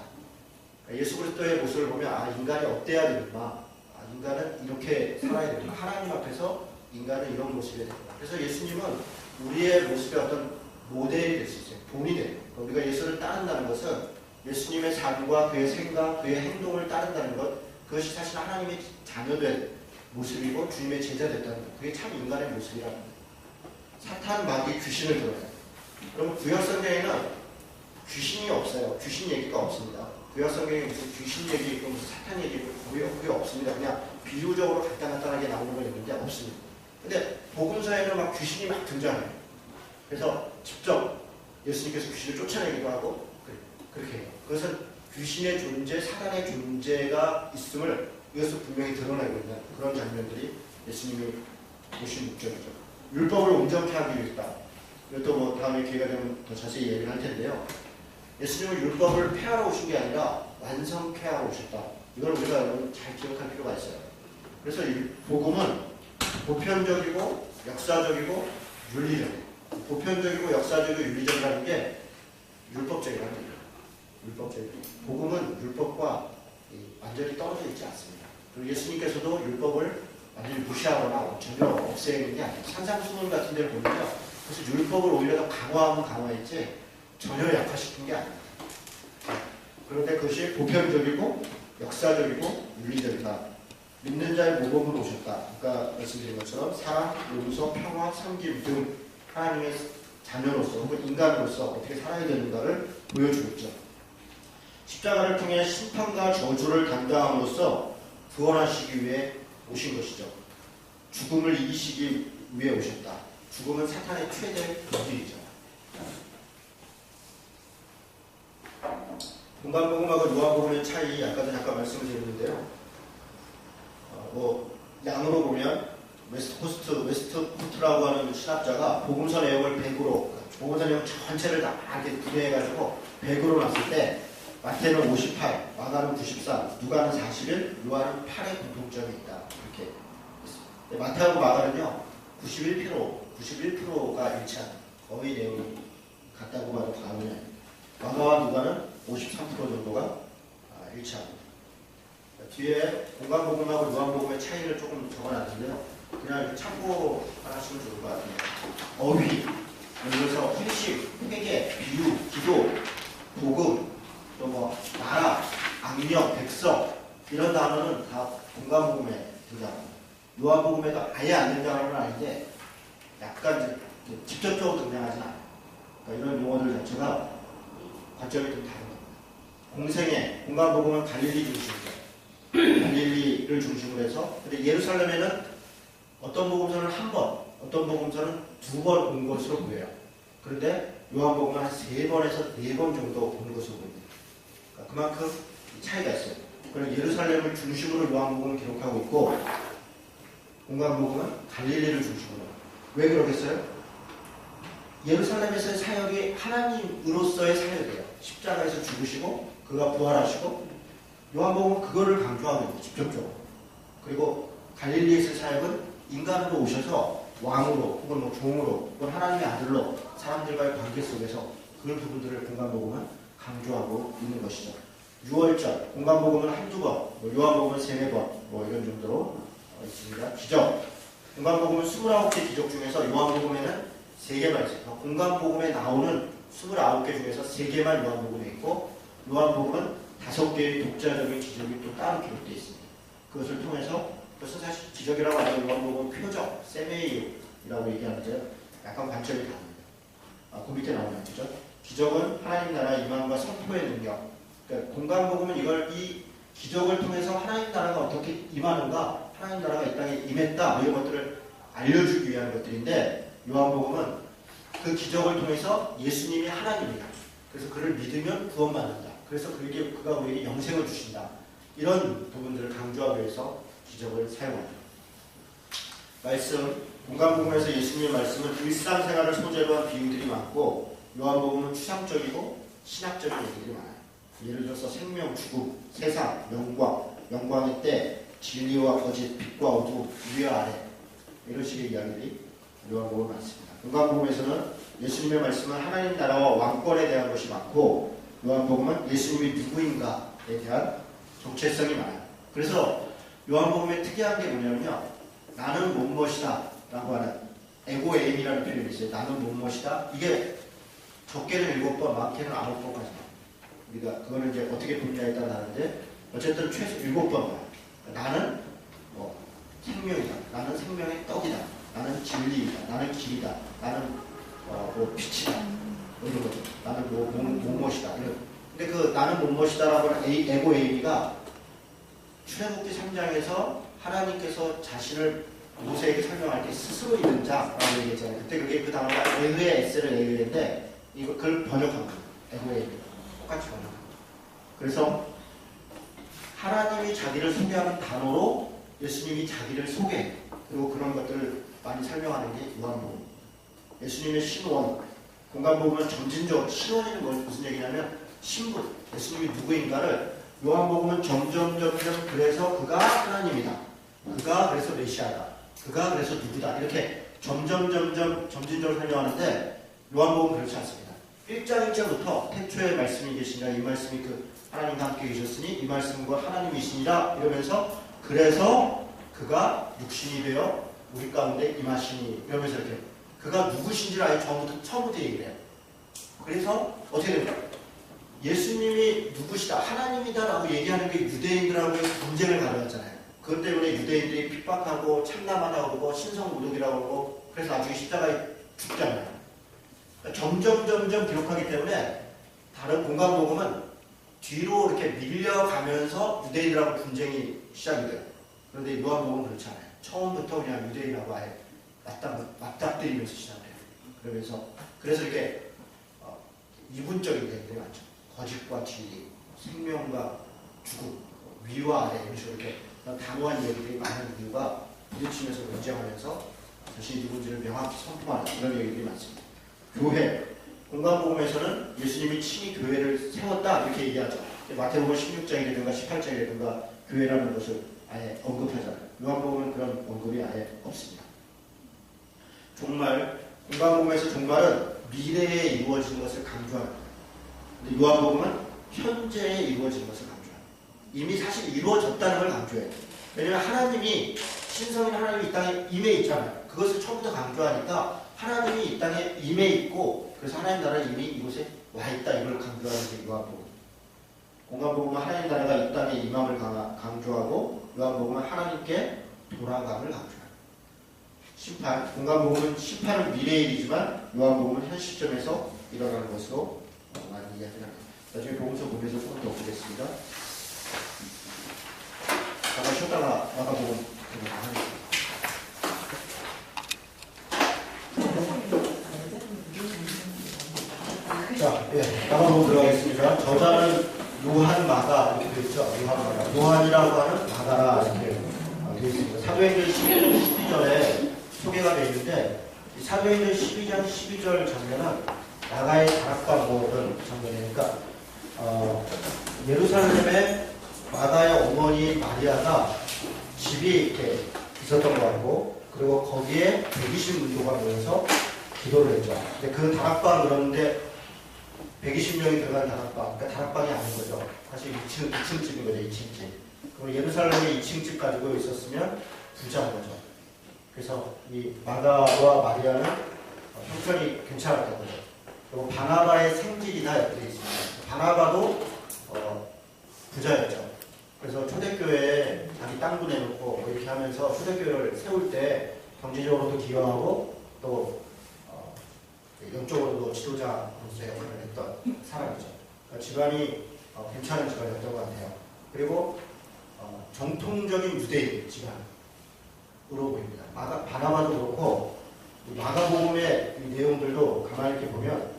예수 그리스도의 모습을 보면 인간이 어때야 되는가, 인간은 이렇게 살아야 되는가, 하나님 앞에서 인간은 이런 모습이 된다. 그래서 예수님은 우리의 모습의 어떤 모델이 될 수 있어요. 본이 돼요. 우리가 예수를 따른다는 것은 예수님의 삶과 그의 생각, 그의 행동을 따른다는 것, 그것이 사실 하나님의 자녀된 모습이고 주님의 제자 됐다는 것. 그게 참 인간의 모습이라는 거예요. 사탄 마귀 귀신을 들어요. 그럼 구약성경에는 귀신이 없어요. 귀신 얘기가 없습니다. 구약성경에 무슨 귀신 얘기 있고 무슨 사탄 얘기 있고 그게 없습니다. 그냥 비유적으로 간단하게 나오는 건 있는데 없습니다. 근데 복음서에는 막 귀신이 막 등장해요. 그래서 직접 예수님께서 귀신을 쫓아내기도 하고 그렇게 해요. 그것은 귀신의 존재, 사단의 존재가 있음을 이것을 분명히 드러내고 있는 그런 장면들이 예수님이 오신 목적이죠. 율법을 온전케 하기 위해서다. 이것도 뭐 다음에 기회가 되면 더 자세히 얘기를 할 텐데요. 예수님은 율법을 폐하러 오신 게 아니라 완성케 하러 오셨다. 이걸 우리가 여러분 잘 기억할 필요가 있어요. 그래서 이 복음은 보편적이고 역사적이고 윤리적이에요. 보편적이고 역사적이고 윤리적이라는 게 율법적이라는 거예요. 율법적이고. 복음은 율법과 완전히 떨어져 있지 않습니다. 그리고 예수님께서도 율법을 완전히 무시하거나 전혀 없애는 게 아니에요. 산상수훈 같은 데를 보면요. 그래서 율법을 오히려 더 강화하면 강화했지 전혀 약화시킨 게 아닙니다. 그런데 그것이 보편적이고 역사적이고 윤리적이다. 믿는 자의 모범으로 오셨다. 아까 말씀드린 것처럼 사랑, 용서, 평화, 섬김 등 하나님의 자녀로서 혹은 인간으로서 어떻게 살아야 되는가를 보여주고 있죠. 십자가를 통해 심판과 저주를 담당함으로써 구원하시기 위해 오신 것이죠. 죽음을 이기시기 위해 오셨다. 죽음은 사탄의 최대 본질이죠. 공간복음하고 요한복음의 차이 아까도 잠깐 말씀을 드렸는데요. 양으로 보면 웨스트코트라고 하는 신학자가 복음서 내용을 100으로 복음서 내용 전체를 다 이렇게 분해해가지고 100으로 놨을 때 마태는 58, 마가는 93, 누가는 41, 요한은 8의 공통점이 있다. 이렇게 있습니다. 마태하고 마가는요 91%가 일치합니다. 거의 내용이 같다고 봐도 과언이 아닙니다. 마가와 누가는 53% 정도가 일치합니다. 뒤에 공간복음하고 요한복음의 차이를 조금 적어놨는데요. 그냥 이렇게 참고하시면 좋을 것 같아요. 어휘, 예를 들어서 회식, 회개, 비유, 기도, 복음, 또 뭐 나라, 악령, 백성 이런 단어는 다 공간복음에 등장합니다. 요한복음에도 아예 안 등장하는 건 아닌데 약간 직접적으로 등장하진 않아요. 그러니까 이런 용어들 자체가 관점이 좀 다른 겁니다. 공생애, 공간복음은 갈릴리 중심이죠. 갈릴리를 중심으로 해서 근데 예루살렘에는 어떤 복음서는 한 번, 어떤 복음서는 2번 온 것으로 보여요. 그런데 요한복음은 한 3번에서 4번 정도 온 것으로 보입니다. 그러니까 그만큼 차이가 있어요. 그래서 예루살렘을 중심으로 요한복음을 기록하고 있고 공간복음은 갈릴리를 중심으로. 왜 그러겠어요? 예루살렘에서의 사역이 하나님으로서의 사역이에요. 십자가에서 죽으시고 그가 부활하시고 요한복음은 그거를 강조하고 있는 직접적으로. 그리고 갈릴리에서의 사역은 인간으로 오셔서 왕으로 혹은 뭐 종으로 혹은 하나님의 아들로 사람들과의 관계 속에서 그 부분들을 공간복음은 강조하고 있는 것이죠. 유월절, 공간복음은 한두 번, 요한복음은 3-4번 이런 정도로 있습니다. 기적, 공간복음은 29개 기적 중에서 요한복음에는 3개만 있어요. 공간복음에 나오는 29개 중에서 3개만 요한복음에 있고 요한복음은 5개의 독자적인 기적이 또 따로 기록되어 있습니다. 그것을 통해서 그것은 사실 기적이라고 하는 요한복음 표적, 세메이라고 얘기하는데요. 약간 관점이 다릅니다. 그 밑에 나오는 거죠. 기적은 하나님 나라 임함과 선포의 능력. 그러니까 공간복음은 이 기적을 통해서 하나님 나라가 어떻게 임하는가, 하나님 나라가 이 땅에 임했다 이런 것들을 알려주기 위한 것들인데 요한복음은 그 기적을 통해서 예수님이 하나님이다. 그래서 그를 믿으면 구원받는다. 그래서 그가 우리에게 영생을 주신다. 이런 부분들을 강조하기 위해서 기적을 사용합니다. 말씀, 공간복음에서 예수님의 말씀은 일상생활을 소재로 한 비유들이 많고 요한복음은 추상적이고 신학적인 얘기들이 많아요. 예를 들어서 생명, 죽음, 세상, 영광의 때, 진리와 거짓, 빛과 어둠, 위와 아래 이런 식의 이야기들이 요한복음에 많습니다. 요한복음에서는 예수님의 말씀은 하나님 나라와 왕권에 대한 것이 많고 요한복음은 예수님이 누구인가에 대한 정체성이 많아요. 그래서 요한복음의 특이한 게 뭐냐면요. 나는 무엇이다 라고 하는 에고에임이라는 표현이 있어요. 나는 무엇이다. 이게 적게는 7번, 많게는 9번까지. 우리가 그거는 이제 어떻게 분야에 따라 다른데 어쨌든 최소 7번. 나는 생명이다. 나는 생명의 떡이다. 나는 진리이다. 나는 길이다. 나는 빛이다. 이런 거죠. 나는 무엇이다. 근데 그 나는 무엇이다라고 하는 에고에임이가 출애굽기 3장에서 하나님께서 자신을 모세에게 설명할 때 스스로 있는 자라고 얘기했잖아요. 그때 그게 그 단어가 에흐의 에스를 에흐인데 그걸 번역한 거예요. 에고에임. 똑같이 번역한 거예요. 그래서 하나님이 자기를 소개하는 단어로 예수님이 자기를 소개해요. 그리고 그런 것들을 많이 설명하는 게 요한복음. 예수님의 신원, 공간복음은 점진적으로 신원이는 무슨 얘기냐면 신분, 예수님이 누구인가를 요한복음은 점점 그래서 그가 하나님이다. 그가 그래서 메시아다. 그가 그래서 누구다. 이렇게 점진적으로 설명하는데 요한복음은 그렇지 않습니다. 1장 1절부터 태초에 말씀이 계시니라 이 말씀이 그 하나님과 함께 계셨으니 이 말씀과 하나님이시니라 이러면서 그래서 그가 육신이 되어 우리 가운데 임하시니 이러면서 이렇게 그가 누구신지를 아예 처음부터 얘기를 해요. 그래서 어떻게 됩니까? 예수님이 누구시다, 하나님이다 라고 얘기하는 게 유대인들하고의 분쟁을 가져왔잖아요. 그것 때문에 유대인들이 핍박하고 참남하다고 그러고 신성모독이라고 그러고 그래서 나중에 십자가에 죽잖아요. 그러니까 점점 기록하기 때문에 다른 공간복음은 뒤로 이렇게 밀려가면서 유대인들하고 분쟁이 시작이 돼요. 그런데 요한복음은 그렇지 않아요. 처음부터 그냥 유대인하고 아예 맞닥뜨리면서 시작해요. 그래서 이렇게 이분적인 얘기들이 많죠. 거짓과 진리, 생명과 죽음, 위와 아래 이런 식으로 이렇게 단호한 얘기들이 많은 이유가 부딪히면서 논쟁하면서 자신이 누군지를 명확히 선포하는 그런 얘기들이 많습니다. 교회, 공간복음에서는 예수님이 친히 교회를 세웠다 이렇게 얘기하죠. 마태복음 16장이라든가 18장이라든가 교회라는 것을 아예 언급하잖아요. 요한복음은 그런 언급이 아예 없습니다. 종말, 공간복음에서 종말은 미래에 이루어지는 것을 강조합니다. 근데 요한복음은 현재에 이루어지는 것을 강조합니다. 이미 사실 이루어졌다는 걸 강조해요. 왜냐하면 하나님이 신성인 하나님이 이 땅에 임해 있잖아요. 그것을 처음부터 강조하니까 하나님이 이 땅에 임해 있고 그래서 하나님 나라가 이미 이곳에 와 있다 이걸 강조하는 게 요한복음. 공간복음은 하나님 나라가 이 땅에 임함을 강조하고 요한복음은 하나님께 돌아감을 강조합니다. 심판, 공간복음은 심판은 미래의 일이지만 요한복음은 현 시점에서 일어나는 것으로 많이 이야기를 합니다. 나중에 복음서 보면서 조금 더 보겠습니다. 잠깐 쉬었다가 마가복음 하겠습니다. 자, 마가복음 들어가겠습니다. 저자는 요한 마가 이렇게 되어 있죠. 요한이라고 하는 마가라 이렇게 되어 있습니다. 사도행전 12절에 소개가 되어 있는데 이 사도행전 12장 12절 장면은 마가의 다락방 모으는 장면이니까 예루살렘에 마가의 어머니 마리아가 집이 이렇게 있었던 것 같고 그리고 거기에 120문도가 모여서 기도를 했죠. 근데 그 다락방 그런데 120명이 들어간 다락방, 그러니까 다락방이 아닌 거죠. 사실 2층 집인 거죠, 2층 집. 그럼 예루살렘에 2층 집 가지고 있었으면 부자인 거죠. 그래서 이 마가와 마리아는 형편이 괜찮았던 거죠. 그리고 바나바의 생질이 다 옆에 있습니다. 바나바도 부자였죠. 그래서 초대교회에 자기 땅도 내놓고 이렇게 하면서 초대교회를 세울 때 경제적으로도 기여하고 또 영적으로도 지도자로서의 역할을 했던 사람이죠. 그러니까 집안이 괜찮은 집안이었던 것 같아요. 그리고 정통적인 유대인 집안으로 보입니다. 바나바도 그렇고 마가복음의 이 내용들도 가만히 이렇게 보면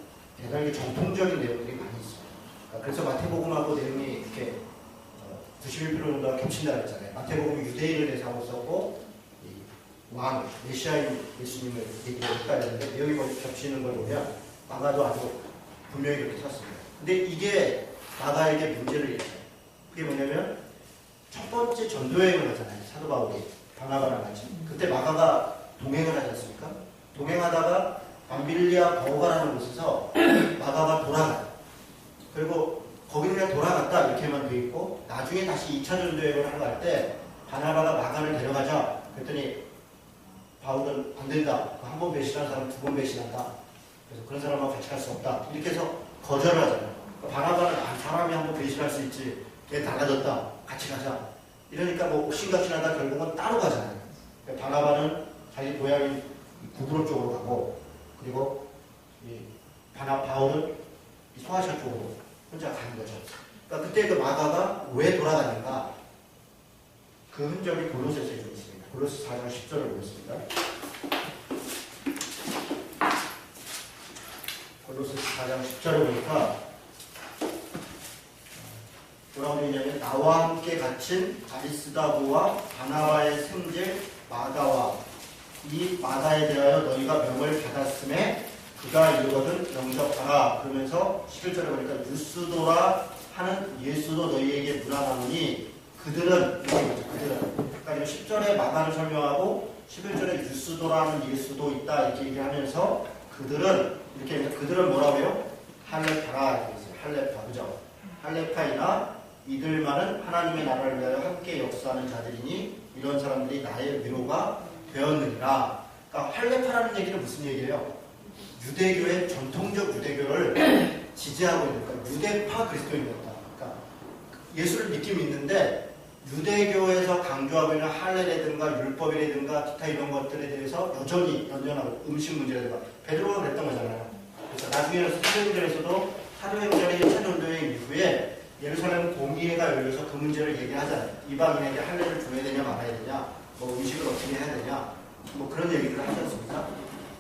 대단히 정통적인 내용들이 많이 있습니다. 그래서 마태복음하고 내용이 이렇게 91% 정도가 겹친다고 했잖아요. 마태복음은 유대인을 대상으로 썼고 왕, 메시아인 예수님을 얘기하니까 했는데 내용이 거의 겹치는 걸 보면 마가도 아주 분명히 그렇게 썼습니다. 근데 이게 마가에게 문제를 일으켜요. 그게 뭐냐면 첫 번째 전도여행을 하잖아요. 사도 바울이 바나바랑 같이. 그때 마가가 동행을 하지 않습니까? 동행하다가 밤빌리아 버가라는 곳에서 마가가 돌아가요. 그리고 거기를 그냥 돌아갔다 이렇게만 돼 있고 나중에 다시 2차 전도여행을 하러 갈 때 바나바가 마가를 데려가자. 그랬더니 바울은 안 된다. 한 번 배신한 사람 두 번 배신한다. 그래서 그런 사람하고 같이 갈 수 없다. 이렇게 해서 거절을 하잖아요. 바나바는 사람이 한 번 배신할 수 있지. 걔 달라졌다. 같이 가자. 이러니까 뭐 옥신각신하다 결국은 따로 가잖아요. 바나바는 자기 고향인 구브로 쪽으로 가고 그리고 바울은 소아시아 쪽으로 혼자 가는 거죠. 그러니까 그때 그 마가가 왜 돌아가는가? 그 흔적이 골로새서에 좀 있습니다. 골로새 4장 10절을 보겠습니다. 골로새 4장 10절을 보니까 뭐라고 되냐면 나와 함께 갇힌 아리스다고와 바나바의 생질 마다와 이 마다에 대하여 너희가 명을 받았음에 그가 이르거든 영접하라. 그러면서 11절에 보니까 유스도라 하는 예수도 너희에게 문안하노니 그들은 그러니까 10절에 마다를 설명하고 11절에 유스도라 하는 예수도 있다 이렇게 얘기하면서 그들은 이렇게 그들은 뭐라고요? 할레파라 이렇게 있어요. 할레파 그죠? 할레파이나 이들만은 하나님의 나라를 위하여 함께 역사하는 자들이니 이런 사람들이 나의 위로가 되었느니라. 그러니까 할레파라는 얘기는 무슨 얘기예요? 유대교의 전통적 유대교를 지지하고 있는 그러니까 유대파 그리스도인이었다. 그러니까 예수를 믿긴 믿는데 유대교에서 강조하고 있는 할례라든가 율법이라든가 기타 이런 것들에 대해서 여전히 연연하고 음식 문제라든가 베드로가 그랬던 거잖아요. 그래서 나중에는 사도행전에서도 사도행전의 1차 전도여행 이후에 예루살렘 공의회가 열려서 그 문제를 얘기하잖아요. 이방인에게 할례를 줘야 되냐 말아야 되냐, 뭐 음식을 어떻게 해야 되냐, 뭐 그런 얘기를 하지 않습니까?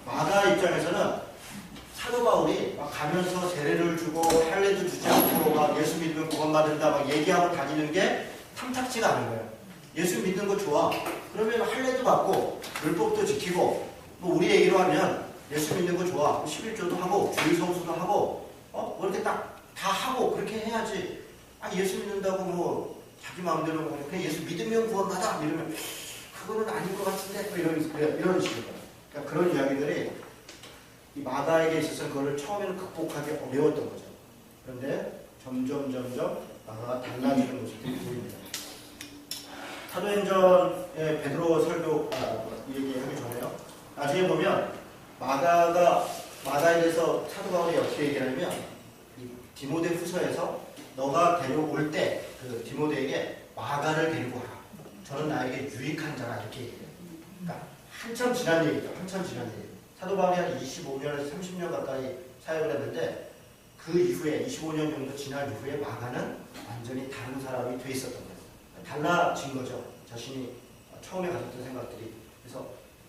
마가 입장에서는 사도 바울이 막 가면서 세례를 주고 할례도 주지 않고 막 예수 믿으면 구원받는다 막 얘기하고 다니는 게 탐탁지가 않은 거예요. 예수 믿는 거 좋아. 그러면 할례도 받고 율법도 지키고 뭐 우리 얘기로 하면 예수 믿는 거 좋아. 11조도 하고 주일 성수도 하고 뭐 이렇게 딱 다 하고 그렇게 해야지. 예수 믿는다고 뭐 자기 마음대로 그냥 예수 믿으면 구원받아 이러면 그거는 아닌 것 같은데 뭐 이런 식으로 그러니까 그런 이야기들이 이 마가에게 있어서 그걸 처음에는 극복하기 어려웠던 거죠. 그런데 점점 마가가 달라지는 모습들이 보입니다. 사도행전의 베드로 설교 얘기하기 전에요. 나중에 보면 마가에 대해서 사도 바울이 어떻게 얘기하냐면 이 디모데 후서에서 너가 데려올 때 그 디모데에게 마가를 데리고 와라. 저는 나에게 유익한 자라 이렇게 얘기해요. 그러니까 한참 지난 얘기죠. 한참 지난 얘기. 사도 바울이 한 25년에서 30년 가까이 사역을 했는데 그 이후에 25년 정도 지난 이후에 마가는 완전히 다른 사람이 돼 있었던 거예요. 달라진 거죠. 자신이 처음에 가졌던 생각들이. 그래서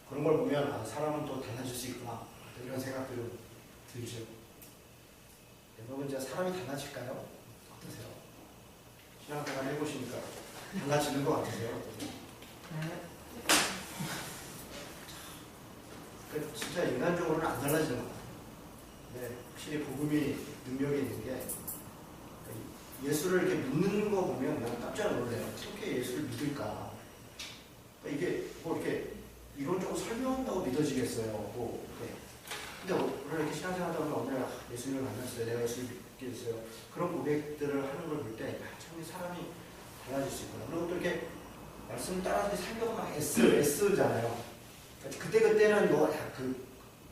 그런 걸 보면 사람은 또 달라질 수 있구나 이런 생각들이 들죠. 여러분 진짜 사람이 달라질까요? 어떠세요? 신앙생활 해보시니까 달라지는 것 같으세요? 진짜 인간적으로는 안 달라지는 것 같아요. 네, 확실히 복음이 능력이 있는 게 예수를 이렇게 믿는 거 보면 그냥 깜짝 놀래요. 어떻게 예수를 믿을까? 이게 뭐 이렇게 이론적으로 설명한다고 믿어지겠어요. 뭐 근데 오늘 이렇게 신앙생활 하다 보면 오늘 예수님을 만났어요. 내가 예수를 믿게 됐어요. 그런 고백들을 하는 걸 볼 때 참 사람이 달라질 수 있구나. 그리고 또 이렇게 말씀 따라서 살려고 막 애쓰잖아요. 그때는 뭐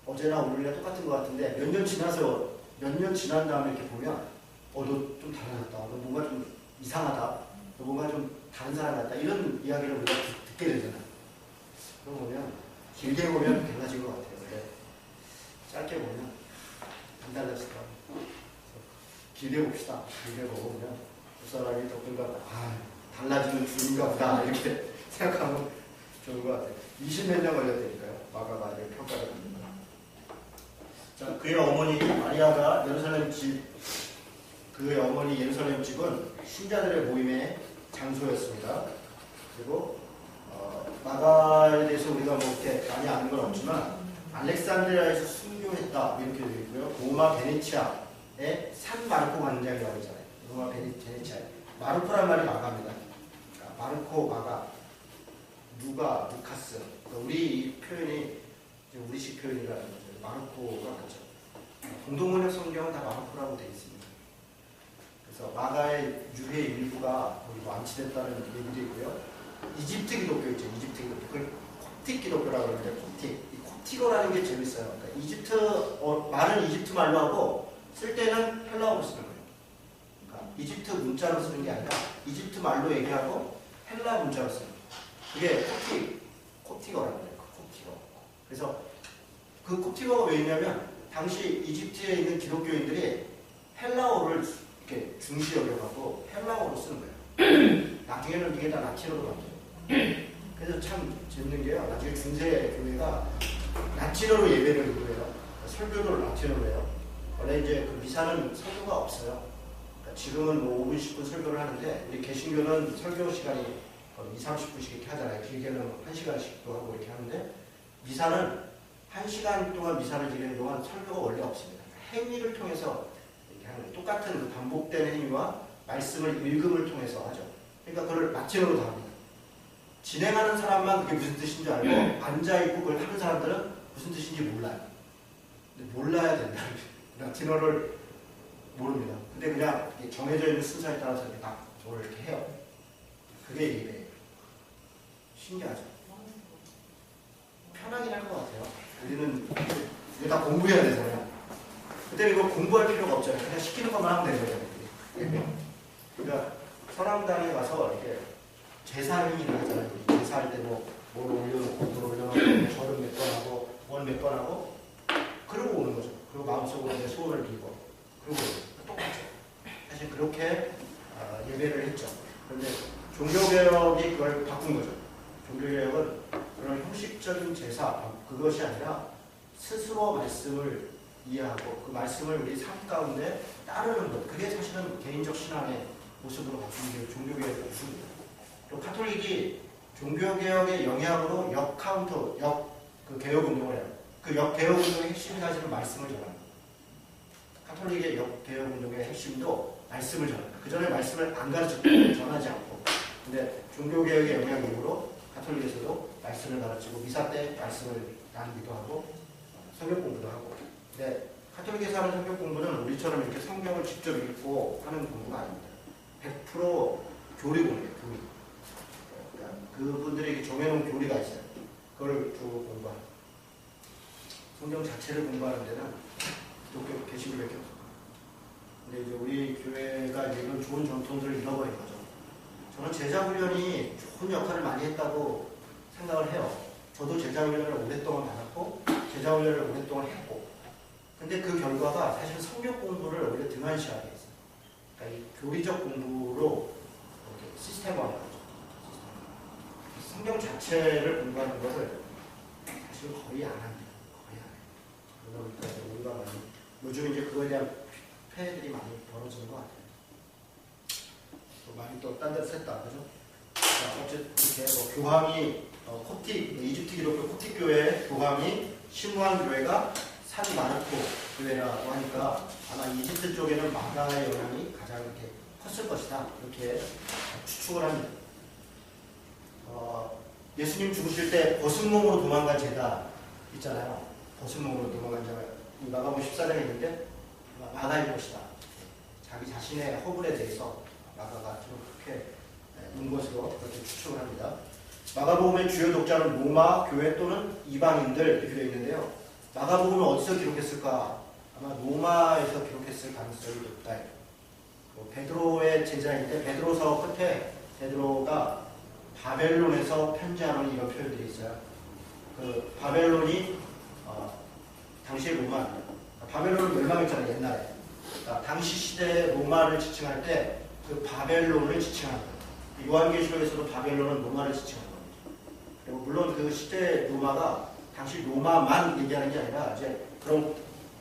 어제나 오늘이나 똑같은 것 같은데 몇 년 지난 다음에 이렇게 보면 너 좀 달라졌다. 너 뭔가 좀 이상하다. 너 뭔가 좀 다른 사람 같다. 이런 이야기를 우리가 듣게 되잖아요. 그런 거 보면 길게 보면 달라진 것 같아요. 근데 짧게 보면 안 달라졌다. 길게 봅시다. 길게 보면 그 사람이 누군가 달라지는 중인가 보다 이렇게 생각하면 좋은 것 같아요. 20몇 년 걸렸다니까요. 마가가 평가를 합니다. 자, 그의 어머니 마리아가 예루살렘 집, 그의 어머니 예루살렘 집은 신자들의 모임의 장소였습니다. 그리고 마가에 대해서 우리가 뭐 이렇게 많이 아는 건 없지만 알렉산드리아에서 순교했다 이렇게 되어 있고요. 로마 베네치아의 산 마르코 광장이라고 하잖아요. 로마 베네치아. 마르코란 말이 마가입니다. 그러니까 마르코, 마가, 누가, 루카스. 그러니까 우리 이 표현이 우리식 표현이라는 거죠. 마르코가 맞죠. 공동번역 성경은 다 마르코라고 되어 있습니다. 그래서 마가의 유해 일부가 거기 완치됐다는 얘기도 있고요. 이집트 기독교 있죠. 이집트 기독교. 그걸 콥틱 기독교라고 하는데 콥틱. 이 콥틱어라는 게 재밌어요. 그러니까 이집트 말은 이집트 말로 하고 쓸 때는 헬라어로 쓰는 거예요. 그러니까 이집트 문자로 쓰는 게 아니라 이집트 말로 얘기하고 헬라 문자로 쓰는 거예요. 그게 콥틱어라는 거예요. 콥틱어. 그래서 그 콥틱어가 왜 있냐면 당시 이집트에 있는 기독교인들이 헬라어를 이렇게 중시 여겨갖고 헬라어로 쓰는 거예요. 나중에는 이게 다 라틴어로 바뀌어요. 그래서 참 재밌는 게요. 나중에 중세 교회가 라틴어로 예배를 드려요. 설교도 라틴어로 해요. 원래 이제 그 미사는 설교가 없어요. 그러니까 지금은 뭐 5분, 10분 설교를 하는데 우리 개신교는 설교 시간이 2, 30분씩 이렇게 하잖아요. 길게는 1시간씩도 하고 이렇게 하는데 미사는 1시간 동안 미사를 지내는 동안 설교가 원래 없습니다. 행위를 통해서 이렇게 하는 거예요. 똑같은 그 반복된 행위와 말씀을 읽음을 통해서 하죠. 그러니까 그걸 라틴어로 다 합니다. 진행하는 사람만 그게 무슨 뜻인지 알고 앉아있고 그걸 하는 사람들은 무슨 뜻인지 몰라요. 근데 몰라야 된다. 라틴어를 모릅니다. 근데 그냥 정해져 있는 순서에 따라서 이렇게 딱 저걸 이렇게 해요. 그게 예배예요. 신기하죠? 편하긴 할 것 같아요. 우리는 이거 다 공부해야 되잖아요. 근데 이거 공부할 필요가 없잖아요. 그냥 시키는 것만 하면 되는 거예요. 그러니까 선왕당에 가서 이렇게 제사행위를 하잖아요. 제사할 때 뭘 올려놓고 뭘 올려놓고 절은 몇 번 하고 원 몇 번 하고 그러고 오는 거죠. 그리고 마음속으로 내 소원을 빌고 그리고 똑같죠. 사실 그렇게 예배를 했죠. 그런데 종교개혁이 그걸 바꾼 거죠. 종교개혁은 그런 형식적인 제사 그것이 아니라 스스로 말씀을 이해하고 그 말씀을 우리 삶 가운데 따르는 것 그게 사실은 개인적 신앙의 모습으로 바꾼 게 종교개혁의 모습입니다. 또 카톨릭이 종교개혁의 영향으로 그 개혁운동을 해요. 그 개혁운동의 핵심이 사실은 말씀을 전합니다. 카톨릭의 개혁운동의 핵심도 말씀을 전합니다. 그 전에 말씀을 안 가르치고 전하지 않고 근데 종교개혁의 영향력으로 카톨릭에서도 말씀을 가르치고 미사 때 말씀을 나누기도 하고 성경 공부도 하고 근데 카톨릭에서 하는 성경 공부는 우리처럼 이렇게 성경을 직접 읽고 하는 공부가 아닙니다. 100% 교리 공부예요. 교리. 그러니까 그분들에게 정해놓은 교리가 있어요. 그걸 두고 공부하는 성경 자체를 공부하는 데는 기독교 개신교밖에 없어요. 근데 이제 우리 교회가 이런 좋은 전통들을 잃어버린 거죠. 저는 제자훈련이 좋은 역할을 많이 했다고 생각을 해요. 저도 제자훈련을 오랫동안 받았고 제자훈련을 오랫동안 했고 근데 그 결과가 사실 성경 공부를 오히려 등한시하게 했어요. 그러니까 이 교리적 공부로 시스템화하는 거죠. 성경 자체를 공부하는 것을 사실 거의 안 합니다. 거의 안 해요. 그러다 보니까 우리가 많이 요즘 이제 그거에 대한 폐해들이 많이 벌어지는 것 같아요. 또 많이 또 딴 데로 샜다, 그죠? 자, 어쨌든 이렇게 뭐 교황이 이집트 기독교 콥틱 교회 교황이 심무한 교회가 산 마르코 교회라고 하니까 아마 이집트 쪽에는 마가의 영향이 가장 이렇게 컸을 것이다 이렇게 추측을 합니다. 예수님 죽으실 때 벗은 몸으로 도망간 제자 있잖아요. 벗은 몸으로 도망간 제가 마가복음 14장에 있는데 마가일 것이다. 자기 자신의 허물에 대해서 마가가 좀 그렇게 본 것으로 그렇게 추측을 합니다. 마가복음의 주요 독자는 로마 교회 또는 이방인들 이렇게 되어 있는데요. 마가복음을 어디서 기록했을까? 아마 로마에서 기록했을 가능성이 높다. 베드로의 제자인데 베드로서 끝에 베드로가 바벨론에서 편지하는 이런 표현들이 있어요. 그 바벨론이 당시의 로마, 바벨론은 멸망했잖아요. 옛날에. 그러니까 당시 시대 로마를 지칭할 때 그 바벨론을 지칭하는 거예요. 요한계시록에서도 바벨론은 로마를 지칭하는 겁니다. 그리고 물론 그 시대 로마가 당시 로마만 얘기하는 게 아니라 이제 그런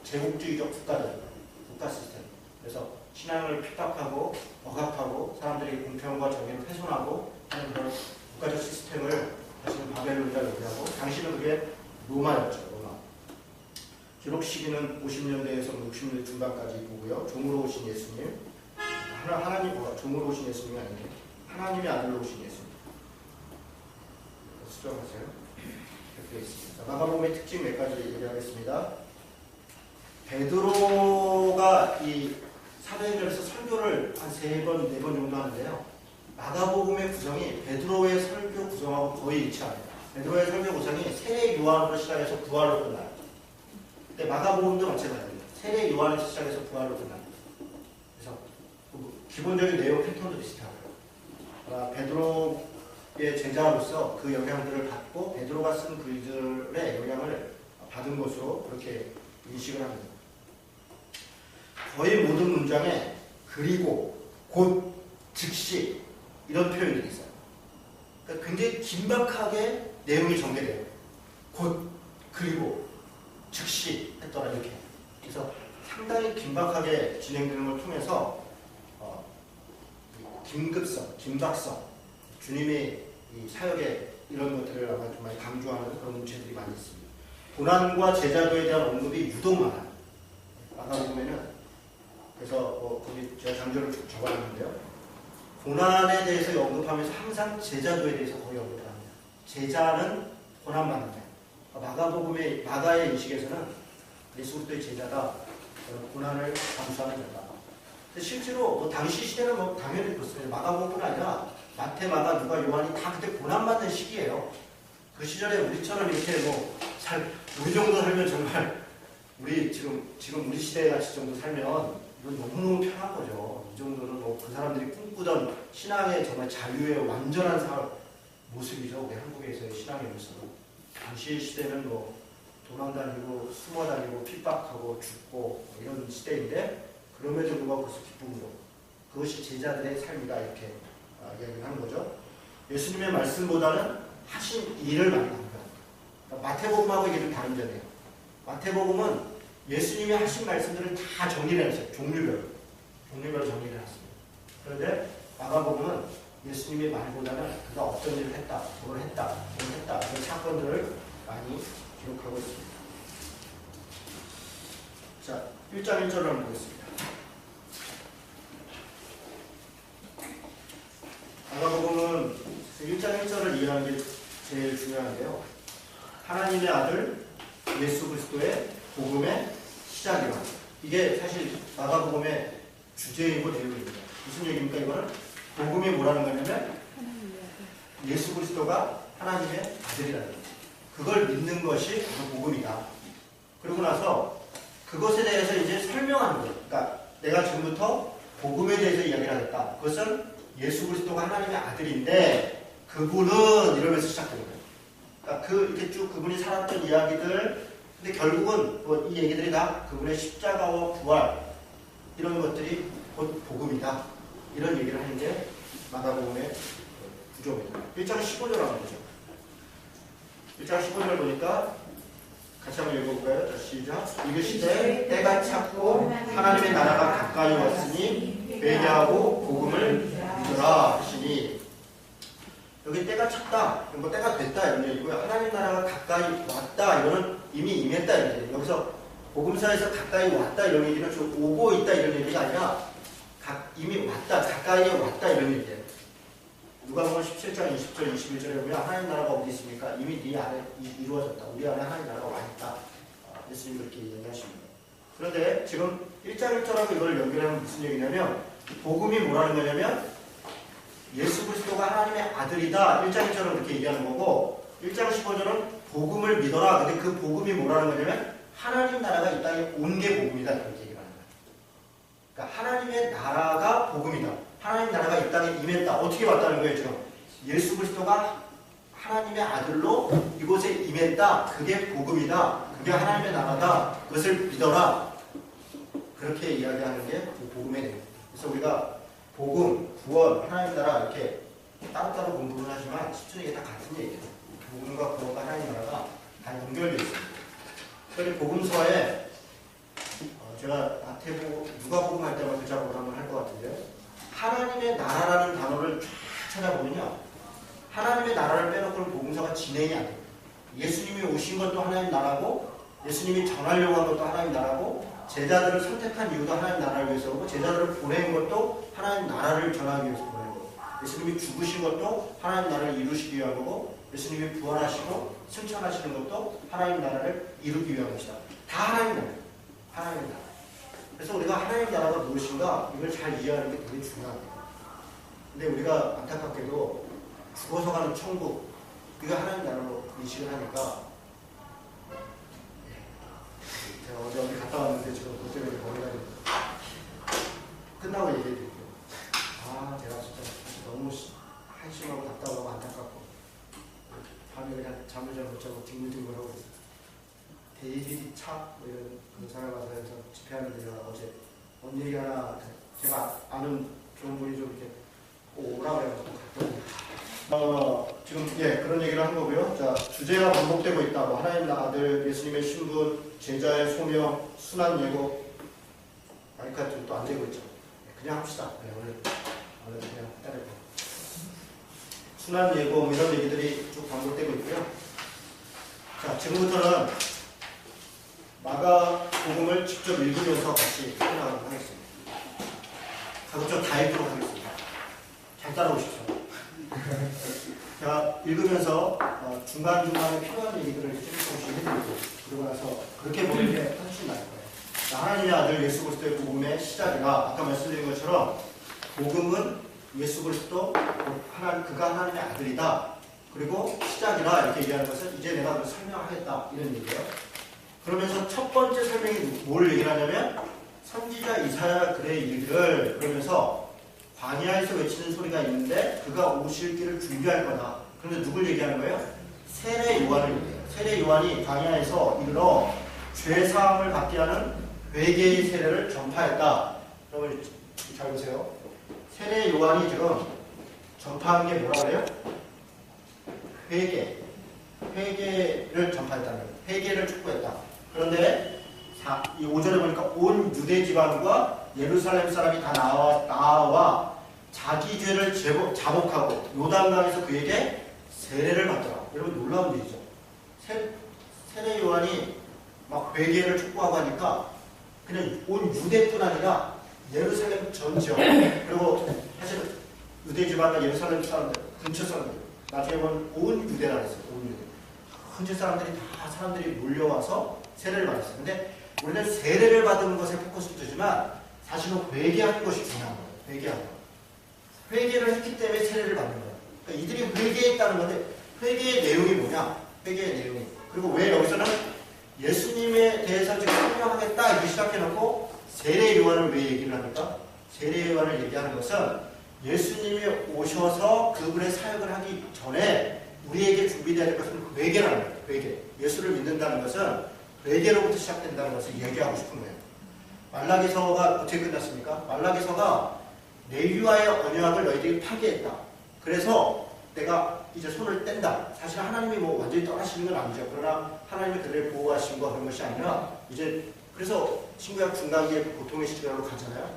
제국주의적 국가 시스템. 그래서 신앙을 핍박하고 억압하고 사람들이 공평과 정의를 훼손하고 하는 그런 국가적 시스템을 사실은 바벨론이라고 얘기하고 당시는 그게 로마였죠. 로마. 기록 시기는 50년대에서 60년대 중반까지 보고요. 종으로 오신 예수님, 종으로 오신 예수님이 아닌데 하나님의 아들로 오신 예수님. 수정하세요. 이렇게 있습니다. 마가복음의 특징 몇 가지 얘기하겠습니다. 베드로가 이 사도행전에서 설교를 한 3번, 4번 정도 하는데요. 마가복음의 구성이 베드로의 설교 구성하고 거의 일치합니다. 베드로의 설교 구성이 세례 요한으로 시작해서 부활로 끝나요. 근데 마가복음도 마찬가지입니다. 세례 요한에서 시작해서 부활로 끝나요. 그래서 기본적인 내용 패턴도 비슷하고요. 베드로의 제자로서 그 영향들을 받고 베드로가 쓴 글들의 영향을 받은 것으로 그렇게 인식을 합니다. 거의 모든 문장에 그리고, 곧, 즉시 이런 표현들이 있어요. 그러니까 굉장히 긴박하게 내용이 전개돼요. 곧, 그리고, 즉시 했더라 이렇게. 그래서 상당히 긴박하게 진행되는 걸 통해서 긴급성, 긴박성, 주님의 이 사역에 이런 것들을 아마 좀 많이 강조하는 그런 문체들이 많이 있습니다. 고난과 제자도에 대한 언급이 유독 많아요. 마가복음에는 그래서 거기 제가 장절을 적어놨는데요. 고난에 대해서 언급하면서 항상 제자도에 대해서 거의 언급을 합니다. 제자는 고난받는다. 마가복음의 마가의 인식에서는 예수 그리스도의 제자다. 고난을 감수하는 자다. 실제로 당시 시대는 당연히 그렇습니다. 마가복음뿐 아니라 마태, 마가, 누가, 요한이 다 그때 고난받는 시기예요. 그 시절에 우리처럼 이렇게 우리 정도 살면 정말 우리 지금 우리 시대 같이 정도 살면 이건 너무너무 편한 거죠. 이 정도는 그 사람들이 꿈꾸던 신앙의 정말 자유의 완전한 모습이죠. 우리 한국에서의 신앙의 모습은. 당시 시대는 도망다니고 숨어다니고 핍박하고 죽고 이런 시대인데 그럼에도 불구하고 그것을 기쁨으로 그것이 제자들의 삶이다 이렇게 이야기를 하는 거죠. 예수님의 말씀보다는 하신 일을 많이 합니다. 마태복음하고 이게 좀 다른 점이에요. 마태복음은 예수님이 하신 말씀들을 다 정리를 해놨어요. 종류별로 정리를 해놨습니다. 그런데 마가복음은 예수님의 말보다는 그가 어떤 일을 했다, 저걸 했다 이런 사건들을 많이 기록하고 있습니다. 자, 1장 1절을 한번 보겠습니다. 마가복음은 1장 1절을 이해하는 게 제일 중요한데요. 하나님의 아들 예수 그리스도의 복음의 시작이라. 이게 사실 마가복음의 주제이고 내용입니다. 무슨 얘기입니까? 이거는 복음이 뭐라는 거냐면 예수 그리스도가 하나님의 아들이라는 거죠. 그걸 믿는 것이 복음이다. 그러고 나서 그것에 대해서 이제 설명하는 거예요. 그러니까 내가 지금부터 복음에 대해서 이야기를 하겠다. 그것은 예수 그리스도가 하나님의 아들인데 그분은 이러면서 시작되는 거예요. 그러니까 이렇게 쭉 그분이 살았던 이야기들, 근데 결국은 이 얘기들이 다 그분의 십자가와 부활 이런 것들이 곧 복음이다. 이런 얘기를 하는 게 마가복음의 구조입니다. 1장 15절 한번 보죠. 1장 15절 보니까 같이 한번 읽어볼까요? 자, 시작. 이것이되 때가 찼고 하나님의 나라가 가까이 왔으니 회개하고 복음을 믿으라 하시니, 여기 때가 찼다, 때가 됐다 이런 얘기고요. 하나님 나라가 가까이 왔다, 이거는 이미 임했다 이런 얘기예요. 여기서 복음사에서 가까이 왔다 이런 얘기는 좀 오고 있다 이런 얘기가 아니라 이미 왔다, 가까이에 왔다 이런 얘기예요. 누가복음 17장 20절 21절에 보면 하나님 나라가 어디 있습니까? 이미 네 안에 이루어졌다. 우리 안에 하나님 나라가 와 있다. 예수님이 그렇게 얘기하십니다. 그런데 지금 1장 1절하고 이걸 연결하면 무슨 얘기냐면, 복음이 뭐라는 거냐면 예수 그리스도가 하나님의 아들이다. 1장 1절은 그렇게 얘기하는 거고, 1장 15절은 복음을 믿어라. 근데 그 복음이 뭐라는 거냐면 하나님 나라가 이 땅에 온 게 복음이다. 이렇게 얘기를 하는 거예요. 그러니까 하나님의 나라가 복음이다. 하나님 나라가 이 땅에 임했다. 어떻게 왔다는 거예요 지금? 예수 그리스도가 하나님의 아들로 이곳에 임했다. 그게 복음이다. 그게 하나님의 나라다. 그것을 믿어라. 그렇게 이야기하는 게 복음의 내용입니다. 그래서 우리가 복음, 구원, 하나님 나라 이렇게 따로따로 공부를 하지만 실제로 이게 다 같은 얘기예요. 복음과 구원과 하나님 나라가 다 연결되어 있습니다. 그래서 복음서에 제가 누가복음 할 때만 그 작업을 한번 할 것 같은데요. 하나님의 나라라는 단어를 쫙 찾아보면요. 하나님의 나라를 빼놓고는 복음서가 진행이 안 돼요. 예수님이 오신 것도 하나님 나라고, 예수님이 전하려고 한 것도 하나님 나라고, 제자들을 선택한 이유도 하나님 나라를 위해서고, 제자들을 보낸 것도 하나님 나라를 전하기 위해서 보낸 거고, 예수님이 죽으신 것도 하나님 나라를 이루시기 위한 거고, 예수님이 부활하시고 승천하시는 것도 하나님 나라를 이루기 위한 것이다. 다 하나님 나라. 하나님 나라. 그래서 우리가 하나님 나라가 무엇인가 이걸 잘 이해하는 게 되게 중요합니다. 근데 우리가 안타깝게도 죽어서 가는 천국, 우리가 하나님 나라로 인식을 하니까, 제가 어제 어디 갔다 왔는데 지금 그 때문에 머리가 끝나고 얘기해드릴게요. 제가 진짜 너무 한심하고 답답하고 안타깝고 밤에 그냥 잠을 잘 못 자고 뒹굴뒹굴하고 있어요. 데이비드 차 이런 그 사람 와서 집회하는데 제가 어제 뭔 얘기 하나, 제가 아는 좋은 분이 좀 이렇게 오라고 해서 갔더니 지금 그런 얘기를 한 거고요. 자, 주제가 반복되고 있다. 하나님 아들, 예수님의 신분, 제자의 소명, 순환 예고. 마이크가 좀 또 안 되고 있죠. 그냥 합시다. 오늘 그냥 따르고. 순환 예고 이런 얘기들이 쭉 반복되고 있고요. 자, 지금부터는 마가복음을 직접 읽으면서 같이 설명하도록 하겠습니다. 가급적 다 읽도록 하겠습니다. 잘 따라오십시오. 제가 읽으면서 중간중간에 필요한 얘기들을 조금씩 해드리고, 그러고 나서 그렇게 보는 게 훨씬 나을 거예요. 하나님의 아들 예수 그리스도의 복음의 시작이라, 아까 말씀드린 것처럼 복음은 예수 그리스도, 그가 하나님의 아들이다. 그리고 시작이라 이렇게 얘기하는 것은 이제 내가 그걸 설명하겠다 이런 얘기예요. 그러면서 첫 번째 설명이 뭘 얘기를 하냐면, 선지자 이사야 글의 일기를, 그러면서 광야에서 외치는 소리가 있는데 그가 오실 길을 준비할 거다. 그런데 누굴 얘기하는 거예요? 세례 요한을 얘기해요. 세례 요한이 광야에서 이르러 죄사함을 받게 하는 회개의 세례를 전파했다. 여러분 잘 보세요. 세례 요한이 지금 전파한 게 뭐라고 해요? 회개를 전파했다는 거예요. 회개를 촉구했다. 그런데 이 5절에 보니까 온 유대 지방과 예루살렘 사람이 다 나와 자기 죄를 자복하고 요단강에서 그에게 세례를 받더라. 여러분 놀라운 일이죠. 세례 요한이 막 회개를 촉구하고 하니까 그냥 온 유대뿐 아니라 예루살렘 전 지역, 그리고 사실 유대 지방과 예루살렘 사람들, 근처 사람들, 나중에 보면 온 유대라 그랬어요. 온 유대. 근처 사람들이 몰려와서 세례를 받았어요. 근데 우리는 세례를 받은 것에 포커스를 두지만 사실은 회개하는 것이 중요한 거예요. 회개하는 거. 회개를 했기 때문에 세례를 받는 거예요. 그러니까 이들이 회개했다는 건데, 회개의 내용이 뭐냐? 회개의 내용이. 그리고 왜 여기서는 예수님에 대해서 지금 설명하겠다 이렇게 시작해놓고 세례 요한을 왜 얘기를 합니까? 세례 요한을 얘기하는 것은 예수님이 오셔서 그분의 사역을 하기 전에 우리에게 준비되어야 될 것은 회개라는 거예요. 회개. 예수를 믿는다는 것은 회개로부터 시작된다는 것을 얘기하고 싶은 거예요. 말라기서가 어떻게 끝났습니까? 말라기서가 내위와의 언약을 너희들이 파괴했다. 그래서 내가 이제 손을 뗀다. 사실 하나님이 뭐 완전히 떠나시는 건 아니죠. 그러나 하나님이 그들을 보호하신 거 그런 것이 아니라, 이제 그래서 신구약 중간기에 고통의 시절로 가잖아요.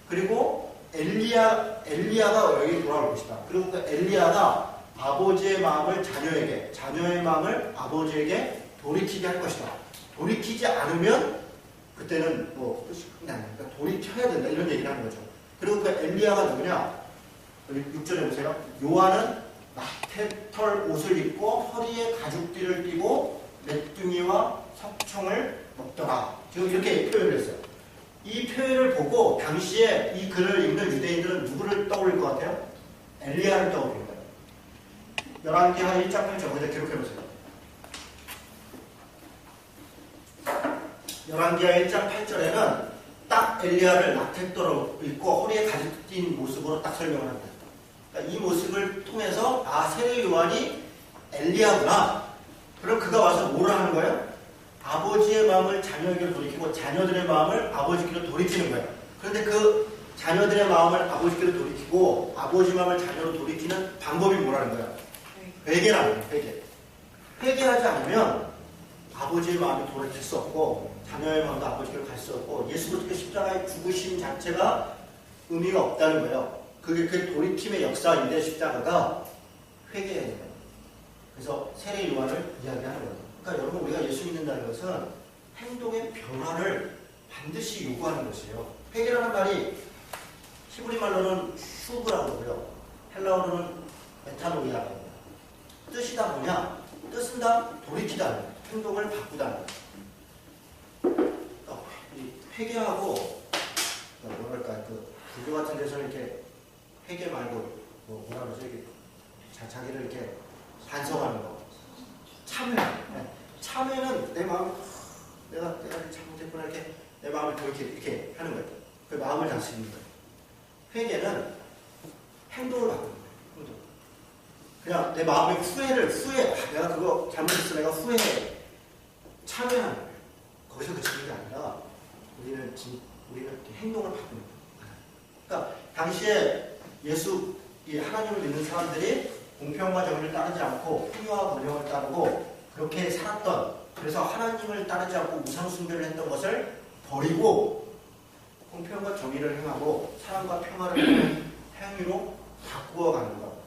그리고 엘리야가 여기 돌아올 것이다. 그리고 그 엘리야가 아버지의 마음을 자녀에게, 자녀의 마음을 아버지에게 돌이키게 할 것이다. 돌이키지 않으면 그때는 뭐 끝이 끝나니까 돌이켜야 된다 이런 얘기를 하는 거죠. 그리고 그 엘리야가 누구냐? 6절에 보세요. 요한은 낙태털 옷을 입고 허리에 가죽띠를 띠고 메뚜기와 석청을 먹더라. 지금 이렇게 표현을 했어요. 이 표현을 보고 당시에 이 글을 읽는 유대인들은 누구를 떠올릴 것 같아요? 엘리야를 떠올릴 거예요. 열왕기하 1장 8절 거기다 기록해보세요. 열왕기하 1장 8절에는 딱 엘리야를 낙태떨을 입고 허리에 가죽 띈 모습으로 딱 설명을 합니다. 그러니까 이 모습을 통해서 세례 요한이 엘리야구나. 그럼 그가 와서 뭐를 하는 거예요? 아버지의 마음을 자녀에게 돌이키고 자녀들의 마음을 아버지께로 돌이키는 거예요. 그런데 그 자녀들의 마음을 아버지께로 돌이키고 아버지 마음을 자녀로 돌이키는 방법이 뭐라는 거예요? 회개라는 거예요. 회개하지 않으면 아버지의 마음이 돌이킬 수 없고 자녀의 마음도 아버지를 갈 수 없고 예수 그리스도의 십자가의 죽으심 자체가 의미가 없다는 거예요. 그게 그 돌이킴의 역사인데 십자가가 회개해야 돼요. 그래서 세례 요한을 이야기하는 거예요. 그러니까 여러분 우리가 예수 믿는다는 것은 행동의 변화를 반드시 요구하는 것이에요. 회개라는 말이 히브리 말로는 슈브라고 그러고요. 헬라어로는 메타노이아라고 합니다. 뜻이 다 뭐냐? 뜻은 다 돌이키다, 행동을 바꾸다. 이 회개하고 뭐랄까 그 불교 같은 데서는 이렇게 회개 말고 뭐라 그러죠? 이렇게 자기를 이렇게 반성하는 거. 참회. 참회는 내 마음 내가 잘못했구나 이렇게 내 마음을 더 이렇게 하는 거예요. 그 마음을 다스리는 거예요. 회개는 행동을 바꾸는 거예요. 행동. 그냥 내 마음의 후회. 내가 그거 잘못했어. 내가 후회해. 참회하는 거예요. 거기서 그치는 게 아니라 우리는 행동을 바꾸는 거예요. 그러니까 당시에 이 하나님을 믿는 사람들이 공평과 정의를 따르지 않고 풍요와 번영을 따르고 그렇게 살았던, 그래서 하나님을 따르지 않고 우상숭배를 했던 것을 버리고 공평과 정의를 행하고 사랑과 평화를 하는 행위로 바꾸어가는 것.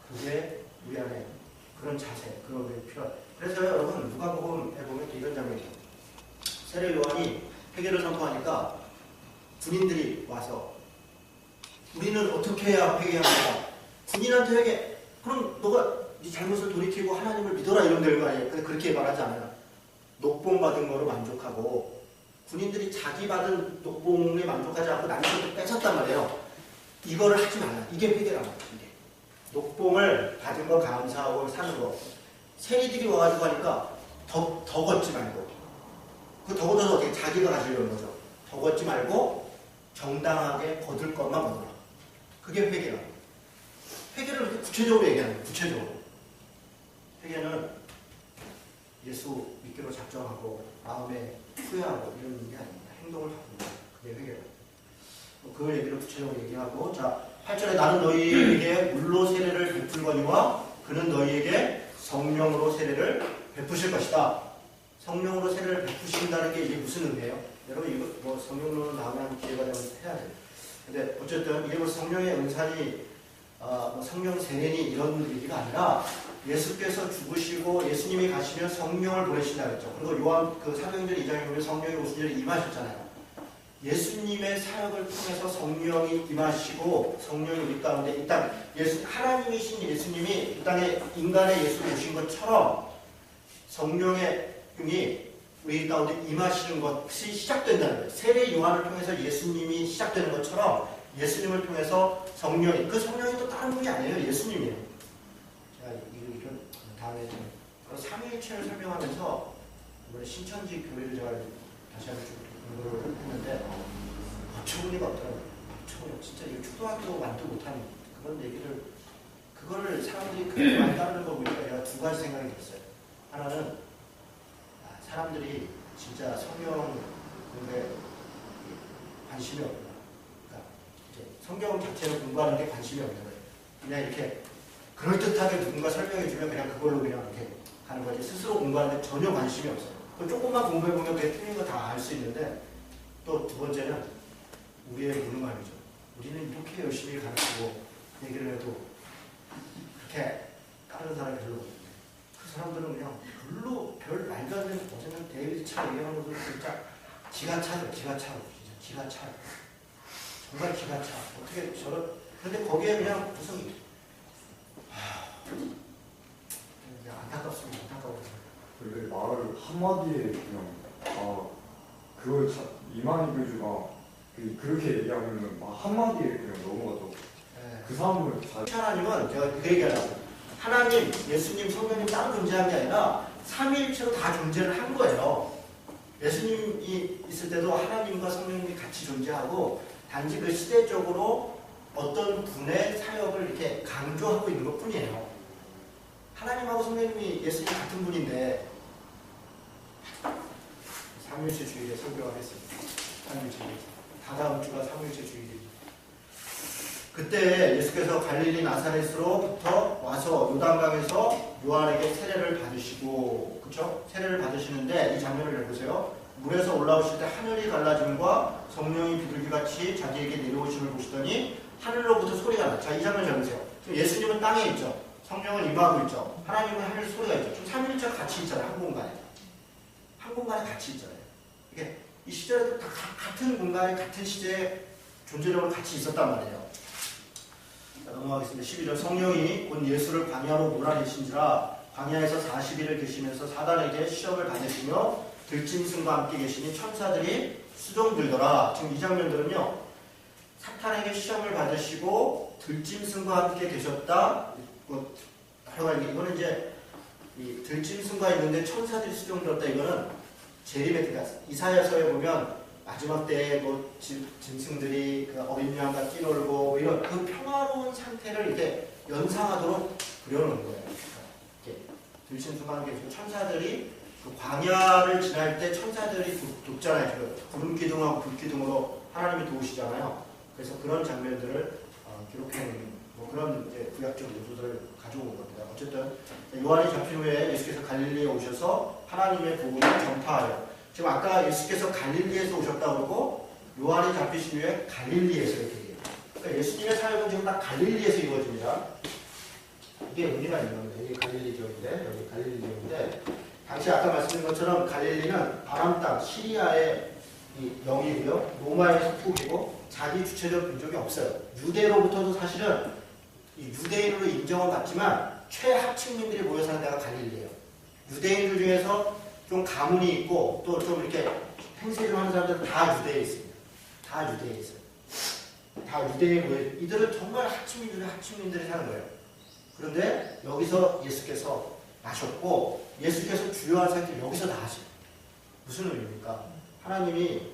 그게 우리 안에 그런 자세, 그런 게 필요하다. 그래서 여러분 누가복음에 보면 이런 장면이 있어요. 세례 요한이 회개를 선포하니까 군인들이 와서 우리는 어떻게 해야 회개합니까? 군인한테 회개. 그럼 너가 네 잘못을 돌이키고 하나님을 믿어라 이런 될 거 아니에요. 근데 그렇게 말하지 않아요. 녹봉 받은 거로 만족하고 군인들이 자기 받은 녹봉에 만족하지 않고 남의 것도 뺏었단 말이에요. 이거를 하지 말라. 이게 회개라고. 이게 녹봉을 받은 거 감사하고 사는 거. 세리들이 와가지고 하니까 더 걷지 말고 그 더 걷어서 어떻게 자기가 가지려는 거죠. 더 걷지 말고 정당하게 거둘 것만 거둬라. 그게 회개라고. 회개를 이렇게 구체적으로 얘기하는 거예요. 구체적으로. 회개는 예수 믿기로 작정하고 마음에 후회하고 이런 게 아닙니다. 행동을 바꾸는 거예요. 그게 회개라고. 그 얘기를 구체적으로 얘기하고, 자 8절에 나는 너희에게 물로 세례를 베풀거니와 그는 너희에게 성령으로 세례를 베푸실 것이다. 성령으로 세례를 베푸신다는 게 이게 무슨 의미예요? 여러분 이거 뭐 성령으로 나오면 기회가 되면 해야 돼요. 근데 어쨌든 이게 뭐 성령의 은사니 뭐 성령 세례니 이런 얘기가 아니라 예수께서 죽으시고 예수님이 가시면 성령을 보내신다 그랬죠. 그리고 요한 그 사도행전 2장에 보면 성령이 오순절에 임하셨잖아요. 예수님의 사역을 통해서 성령이 임하시고 성령이 우리 가운데 일단 하나님이신 예수님이 이 땅에 인간의 예수로 오신 것처럼 성령의 영이 우리 가운데 임하시는 것이 시작된다는 거예요. 세례 요한을 통해서 예수님이 시작되는 것처럼 예수님을 통해서 성령이, 그 성령이 또 다른 분이 아니에요. 예수님이에요. 자, 이런 다음에 좀 삼위일체를 설명하면서 이번에 신천지 교회를 제가 다시 한번 좀 공부를 했는데 어처구니가 없더라고요. 어처구니 진짜 이거 초등학교 만도 못하는 그런 얘기를, 그거를 사람들이 그렇게 많이 따르는 거 보니까 제가 두 가지 생각이 들었어요. 하나는 사람들이 진짜 성경 공부에 관심이 없구나. 그러니까 이제 성경 자체를 공부하는 게 관심이 없는 거예요. 그냥 이렇게 그럴듯하게 누군가 설명해주면 그냥 그걸로 그냥 이렇게 가는 거지. 스스로 공부하는 데 전혀 관심이 없어요. 조금만 공부해보면 그게 틀린 거 다 알 수 있는데, 또 두 번째는 우리의 무능함이죠. 우리는 이렇게 열심히 가르치고 얘기를 해도 그렇게 따르는 사람이 별로 없는데, 그 사람들은 그냥 별 말도 안 되는, 어제는 데이비드 차 얘기하는 것도 진짜 기가 차요. 기가 차요. 진짜 기가 차요. 정말 기가 차. 어떻게 저런, 근데 거기에 그냥 무슨 그냥 안타깝습니다. 안타까워요.
그 말을 한마디에 그냥 그걸 이만희 교주가 그렇게 얘기하면 막 한마디에 그냥 넘어가죠.
네.
그 사람을 잘.
하나님은 제가 그 얘기하려고, 하나님, 예수님, 성령님 따로 존재한 게 아니라 삼위일체로 다 존재를 한 거예요. 예수님이 있을 때도 하나님과 성령님이 같이 존재하고 단지 그 시대적으로 어떤 분의 사역을 이렇게 강조하고 있는 것 뿐이에요. 하나님하고 성령님이 예수님 같은 분인데, 삼위일체 주일에 설교하겠습니다. 삼위일체 주일. 다다음 주가 삼위일체 주일입니다. 그때 예수께서 갈릴리 나사렛으로부터 와서 요단강에서 요한에게 세례를 받으시고, 그쵸? 세례를 받으시는데 이 장면을 보세요. 물에서 올라오실 때 하늘이 갈라짐과 성령이 비둘기같이 자기에게 내려오심을 보시더니 하늘로부터 소리가 나. 자, 이 장면 잘 보세요. 지금 예수님은 땅에 있죠. 성령은 임하고 있죠. 하나님은 하늘 소리가 있죠. 지금 삼위일체가 같이 있잖아요. 한 공간에. 한 공간에 같이 있잖아요. 이게 이 시절에도 다 같은 공간에 같은 시대에 존재력으로 같이 있었단 말이에요. 자, 넘어가겠습니다. 12절. 성령이 곧 예수를 광야로 몰아내신지라 광야에서 40일을 계시면서 사단에게 시험을 받으시며 들짐승과 함께 계시니 천사들이 수종들더라. 지금 이 장면들은요, 사탄에게 시험을 받으시고 들짐승과 함께 계셨다. 여러 가지. 이거는 이제 이 들짐승과 있는데 천사들이 수종들었다. 이거는 제리베트가 이사야서에 보면 마지막 때에 뭐 짐승들이 그 어린 양과 뛰놀고 이런 그 평화로운 상태를 이렇게 연상하도록 그려놓은 거예요. 이렇게 들짐승과 함께 계시고 천사들이 그 광야를 지날 때 천사들이 돕잖아요. 그 구름 기둥하고 불 기둥으로 하나님이 도우시잖아요. 그래서 그런 장면들을 기록해놓은 뭐 그런 이제 구약적 요소들을 가져온 겁니다. 어쨌든 요한이 잡힌 후에 예수께서 갈릴리에 오셔서 하나님의 복음을 전파하여, 지금 아까 예수께서 갈릴리에서 오셨다고 그러고 요한이 잡히신 후에 갈릴리에서 이렇게 얘기해요. 그러니까 예수님의 사역은 지금 딱 갈릴리에서 이루어집니다. 이게 의미가 있는 겁니다. 이게 갈릴리 지역인데, 여기 갈릴리 지역인데, 당시 아까 말씀드린 것처럼 갈릴리는 아람 땅 시리아의 이 영이고요, 로마의 속국이고 자기 주체적 민족이 없어요. 유대로부터도 사실은 이 유대인으로 인정은 받지만 최하층민들이 모여 사는 데가 갈릴리예요. 유대인들 중에서 좀 가문이 있고 또 좀 이렇게 행세 좀 하는 사람들은 다 유대에 있습니다. 다 유대에 있어요. 다 유대에 모여, 이들은 정말 하층민들이 사는 거예요. 그런데 여기서 예수께서 나셨고, 예수께서 주요한 사역을 여기서 다 하세요. 무슨 의미입니까? 하나님이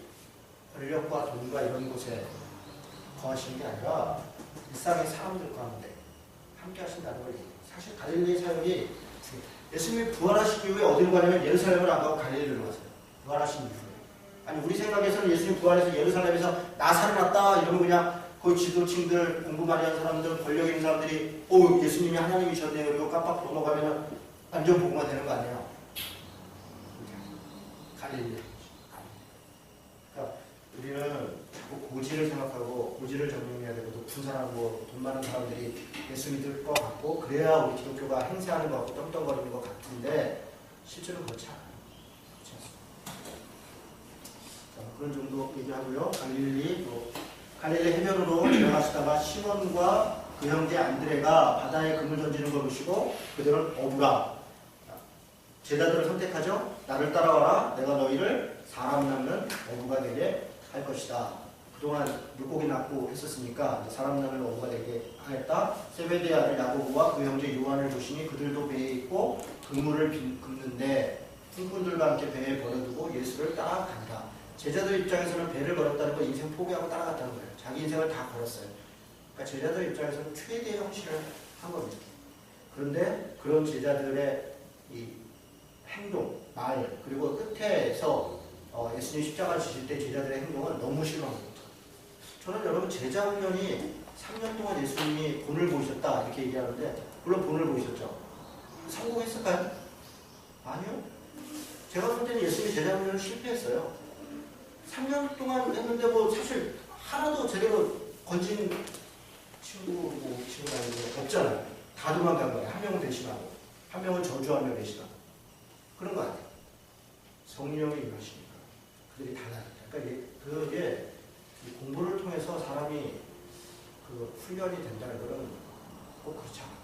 권력과 돈과 이런 곳에 거하시는 게 아니라 일상의 사람들 가운데 함께 하신다는 걸 얘기해요. 사실 갈릴리 사역이, 예수님이 부활하신 이후에 어디로 가냐면 예루살렘을 안 가고 갈릴리로 가세요. 부활하신 이후에. 아니, 우리 생각에서는 예수님 부활해서 예루살렘에서 나 살아났다 이러면 그냥 거기 지도층들, 공부 많이 한 사람들, 권력 있는 사람들이 예수님이 하나님이셨네요 그리고 깜빡 넘어가면 완전 복음화 되는 거 아니에요? 갈릴리. 그러니까 우리는 고지를 생각하고 고지를 점령해야 되고 높은 사람, 돈 많은 사람들이 예수 믿을 것 같고 그래야 우리 기독교가 행세하는 것 같고 떵떵거리는 것 같은데 실제로 그렇지 않아요. 그렇지 않습니다. 자, 그런 정도 얘기하고요. 갈릴리 해변으로 지나가시다가 시몬과 그 형제 안드레가 바다에 금을 던지는 걸 보시고 그들은 어부라. 제자들을 선택하죠. 나를 따라와라. 내가 너희를 사람 낳는 어부가 되게 할 것이다. 그동안 물고기 낚고 했었으니까 사람 낳는 어부가 되게 하겠다. 세베대의 아들 야고보와 그 형제 요한을 보시니 그들도 배에 있고 그물을 긋는데 풍꾼들과 함께 배에 버려두고 예수를 따라간다. 제자들 입장에서는 배를 걸었다는 거 인생 포기하고 따라갔다는 거예요. 자기 인생을 다 걸었어요. 그러니까 제자들 입장에서는 최대의 헌신을 한 겁니다. 그런데 그런 제자들의 이 행동, 말, 그리고 끝에서 예수님 십자가 지실 때 제자들의 행동은 너무 실망합니다. 저는 여러분 제자 훈련이 3년 동안 예수님이 본을 보이셨다 이렇게 얘기하는데 물론 본을 보이셨죠. 성공했을까요? 아니요. 제가 볼 때는 예수님이 제자 훈련을 실패했어요. 3년 동안 했는데 뭐 사실 하나도 제대로 건진 친구가 아니고 없잖아요. 다 도망간 거예요. 한 명은 대신하고 한 명은 저주하며 대신하고 그런 거 아니에요. 성령이 임하시니까 그들이 달라집니다. 그러니까 그게 공부를 통해서 사람이 그 훈련이 된다는 것은 꼭 그렇지 않아요.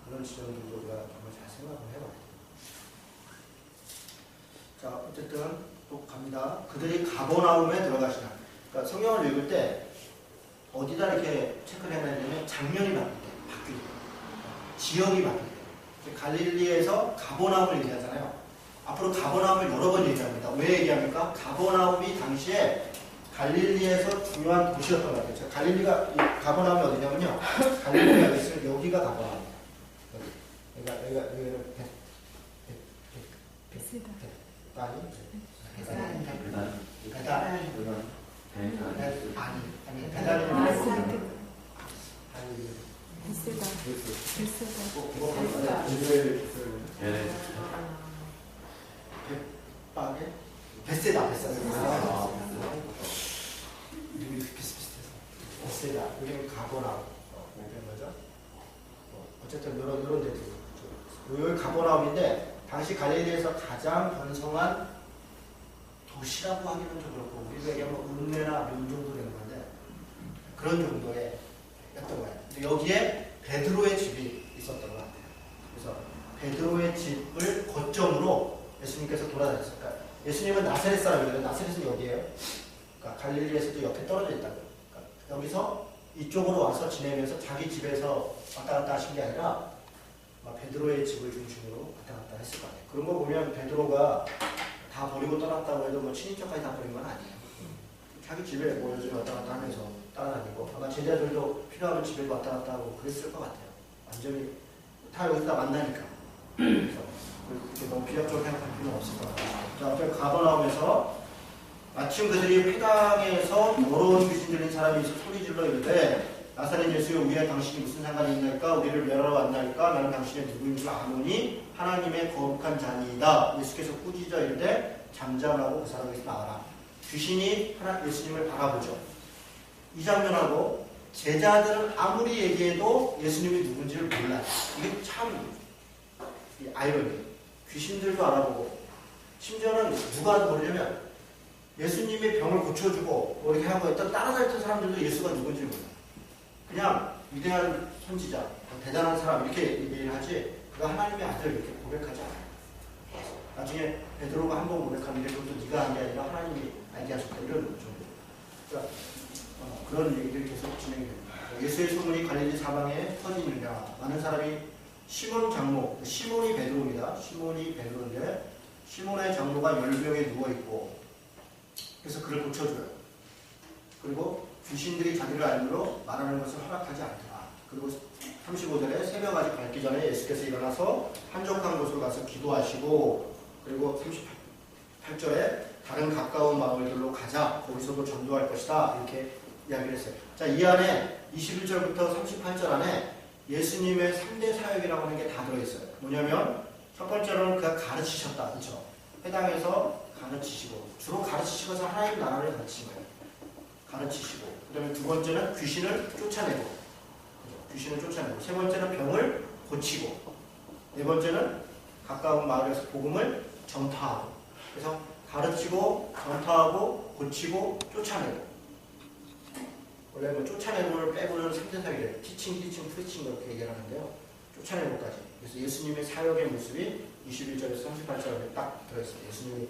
그런 지점들도 우리가 정말 잘 생각을 해봐야 돼요. 자, 어쨌든 또 갑니다. 그들이 가버나움에 들어가시나. 그러니까 성경을 읽을 때 어디다 이렇게 체크를 해야 되냐면 장면이 바뀌고 지역이 바뀌고 갈릴리에서 가버나움을 얘기하잖아요. 앞으로 가버나움을 여러 번 얘기합니다. 왜 얘기합니까? 가버나움이 당시에 갈릴리에서 중요한 도시였던 것 같아요. 갈릴리가, 가버나움이 어디냐면요. 갈릴리가 있으면 여기가 가버나움이에요. 여기가
베세다.
아니?
베세다.
그거 보니까
예.
백박에 베세다. 이름이 비슷비슷해서 베세다. 여기는 가보나 이런 거죠. 어쨌든 이런 데도 여기 가보나움인데 당시 갈릴리에서 가장 번성한 도시라고 하기는 좀 그렇고 우리가 얘기하면 읍내나 면 정도 되는 건데 그런 정도의 였던 거예요. 근데 여기에 베드로의 집이 있었던 것 같아요. 그래서 베드로의 집을 거점으로 예수님께서 돌아다녔어요. 그러니까 예수님은 나사렛 사람이거든요. 나사렛은 여기에요. 그러니까 갈릴리에서도 옆에 떨어져 있다고. 그러니까 여기서 이쪽으로 와서 지내면서 자기 집에서 왔다 갔다 하신 게 아니라 베드로의 집을 중심으로 왔다 갔다 했을 것 같아요. 그런 거 보면 베드로가 다 버리고 떠났다고 해도 뭐 친인척까지 다 버린 건 아니에요. 자기 집에 뭐 요즘 왔다 갔다 하면서 따라다니고 아마 제자들도 필요하면 집에도 왔다 갔다 하고 그랬을 것 같아요. 완전히 다 여기서 만나니까. 그래서 그렇게 너무 비약적으로 생각할 필요는 없을 것 같아요. 자, 앞에 가버나움에서 마침 그들이 회당에서 더러운 귀신 들린 사람이 있어 소리질러 이르되 나사렛 예수여 우리와 당신이 무슨 상관이 있나이까 우리를 멸하러 왔나이까 나는 당신의 누구인 줄 아노니 하나님의 거룩한 자니이다. 예수께서 꾸짖어 이르되 잠잠하고 그 사람에서 나와라. 귀신이 예수님을 바라보죠. 이 장면하고 제자들은 아무리 얘기해도 예수님이 누군지를 몰라요. 이게 참 아이러니. 귀신들도 알아보고 심지어는 누가 모르냐면 예수님이 병을 고쳐주고 뭐 이렇게 하고 있던 따라다녔던 사람들도 예수가 누군지 몰라요. 그냥 위대한 선지자, 대단한 사람 이렇게 얘기를 하지 그가 하나님의 아들 이렇게 고백하지 않아요. 나중에 베드로가 한 번 고백하는데 그것도 네가 한 게 아니라 하나님이 알게 하셨다 이런 정도. 그러니까 그런 얘기들이 계속 진행이 됩니다. 예수의 소문이 갈릴리 사방에 퍼지느냐 많은 사람이 시몬 장로, 시몬이 베드로입니다. 시몬이 베드로인데 시몬의 장로가 열병에 누워있고 그래서 그를 고쳐줘요. 그리고 귀신들이 자기를 알므로 말하는 것을 허락하지 않더라. 그리고 35절에 새벽까지 밝기 전에 예수께서 일어나서 한적한 곳으로 가서 기도하시고 그리고 38절에 다른 가까운 마을들로 가자. 거기서도 전도할 것이다. 이렇게 이야기를 했어요. 자, 이 안에 21절부터 38절 안에 예수님의 3대 사역이라고 하는 게 다 들어있어요. 뭐냐면 첫 번째로는 그가 가르치셨다. 그렇죠? 회당에서 가르치시고 주로 가르치시면서 하나님 나라를 가르치신 거예요. 가르치시고 그 다음에 두 번째는 귀신을 쫓아내고 귀신을 쫓아내고 세 번째는 병을 고치고 네 번째는 가까운 마을에서 복음을 전파하고 그래서 가르치고 전파하고 고치고 쫓아내고 원래 뭐 쫓아내고를 빼고는 3대 사역이래요. 티칭, 프리칭 이렇게 얘기를 하는데요. 쫓아내고까지. 그래서 예수님의 사역의 모습이 21절에서 38절에 딱 들어있어요. 예수님이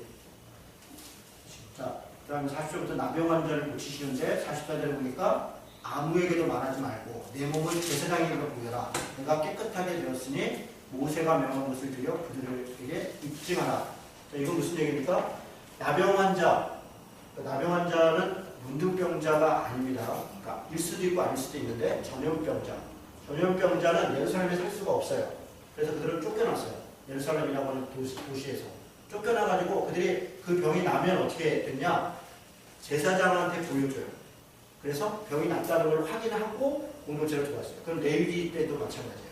자, 그 다음에 40절부터 나병 환자를 고치시는데 44절에 보니까 아무에게도 말하지 말고 내 몸을 제사장에게 보여라. 내가 깨끗하게 되었으니 모세가 명한 것을 드려 그들에게 입증하라. 자, 이건 무슨 얘기입니까? 나병 환자. 나병 환자는 문둥병자가 아닙니다. 그러니까 일 수도 있고 아닐 수도 있는데 전염병자. 전염병자는 예루살렘에 살 수가 없어요. 그래서 그들을 쫓겨났어요. 예루살렘이라고 하는 도시에서. 쫓겨나가지고 그들이 그 병이 나면 어떻게 됐냐? 제사장한테 보여줘요. 그래서 병이 났다는 걸 확인하고 공동체를 들어왔어요. 그럼 레위기 때도 마찬가지예요.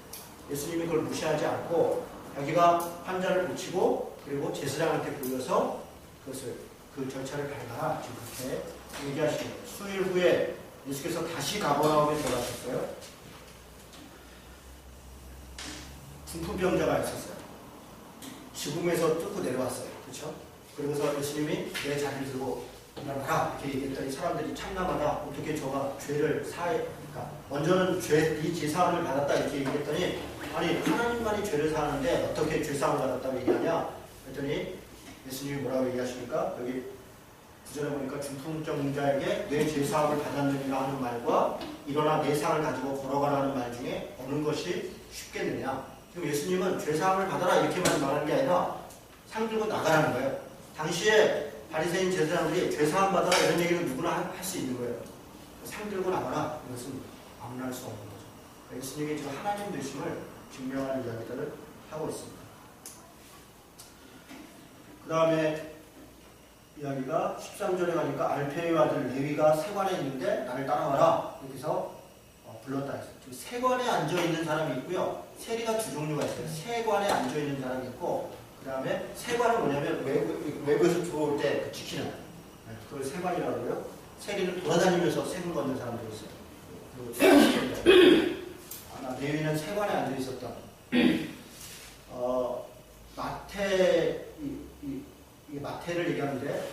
예수님이 그걸 무시하지 않고 자기가 환자를 고치고 그리고 제사장한테 보여서 그것을 그 절차를 밟아라. 지금 그렇게 얘기하시는 거예요. 수일 후에 예수께서 다시 가버나움에 들어가셨어요. 중풍병자가 있었어요. 죽음에서 뚫고 내려왔어요. 그렇죠? 그러면서 예수님이 내 자리를 들고 일어나라 이렇게 얘기했더니 사람들이 참남하다. 어떻게 저가 죄를 그러니까 먼저는 이 제사함을 받았다 이렇게 얘기했더니 아니 하나님만이 죄를 사하는데 어떻게 죄사함을 받았다고 얘기하냐? 그랬더니 예수님이 뭐라고 얘기하십니까? 여기 구절에 보니까 중풍병자에게 내 죄사함을 받았느니라 하는 말과 일어나 내 상을 가지고 걸어가라는 말 중에 어느 것이 쉽겠느냐? 지금 예수님은 죄사함을 받아라 이렇게만 말하는 게 아니라 상 들고 나가라는 거예요. 당시에 바리새인 제사장들이 죄사함 받아라 이런 얘기는 누구나 할 수 있는 거예요. 상 들고 나가라 이것은 아무나 할 수 없는 거죠. 예수님이 지금 하나님 되심을 증명하는 이야기들을 하고 있습니다. 그 다음에 이야기가 13절에 가니까 알페의 아들 레위가 세관에 있는데 나를 따라와라 이렇게 해서 불렀다 했어요. 지금 세관에 앉아 있는 사람이 있고요. 세리가 두 종류가 있어요. 세관에 앉아 있는 사람이 있고, 그 다음에 세관은 뭐냐면 외부에서 들어올 때 지키는, 그걸 세관이라고 하고요. 세리는 돌아다니면서 세금 걷는 사람도 있어요. 아마 레위는 세관에 앉아 있었던. 마태를 얘기하는데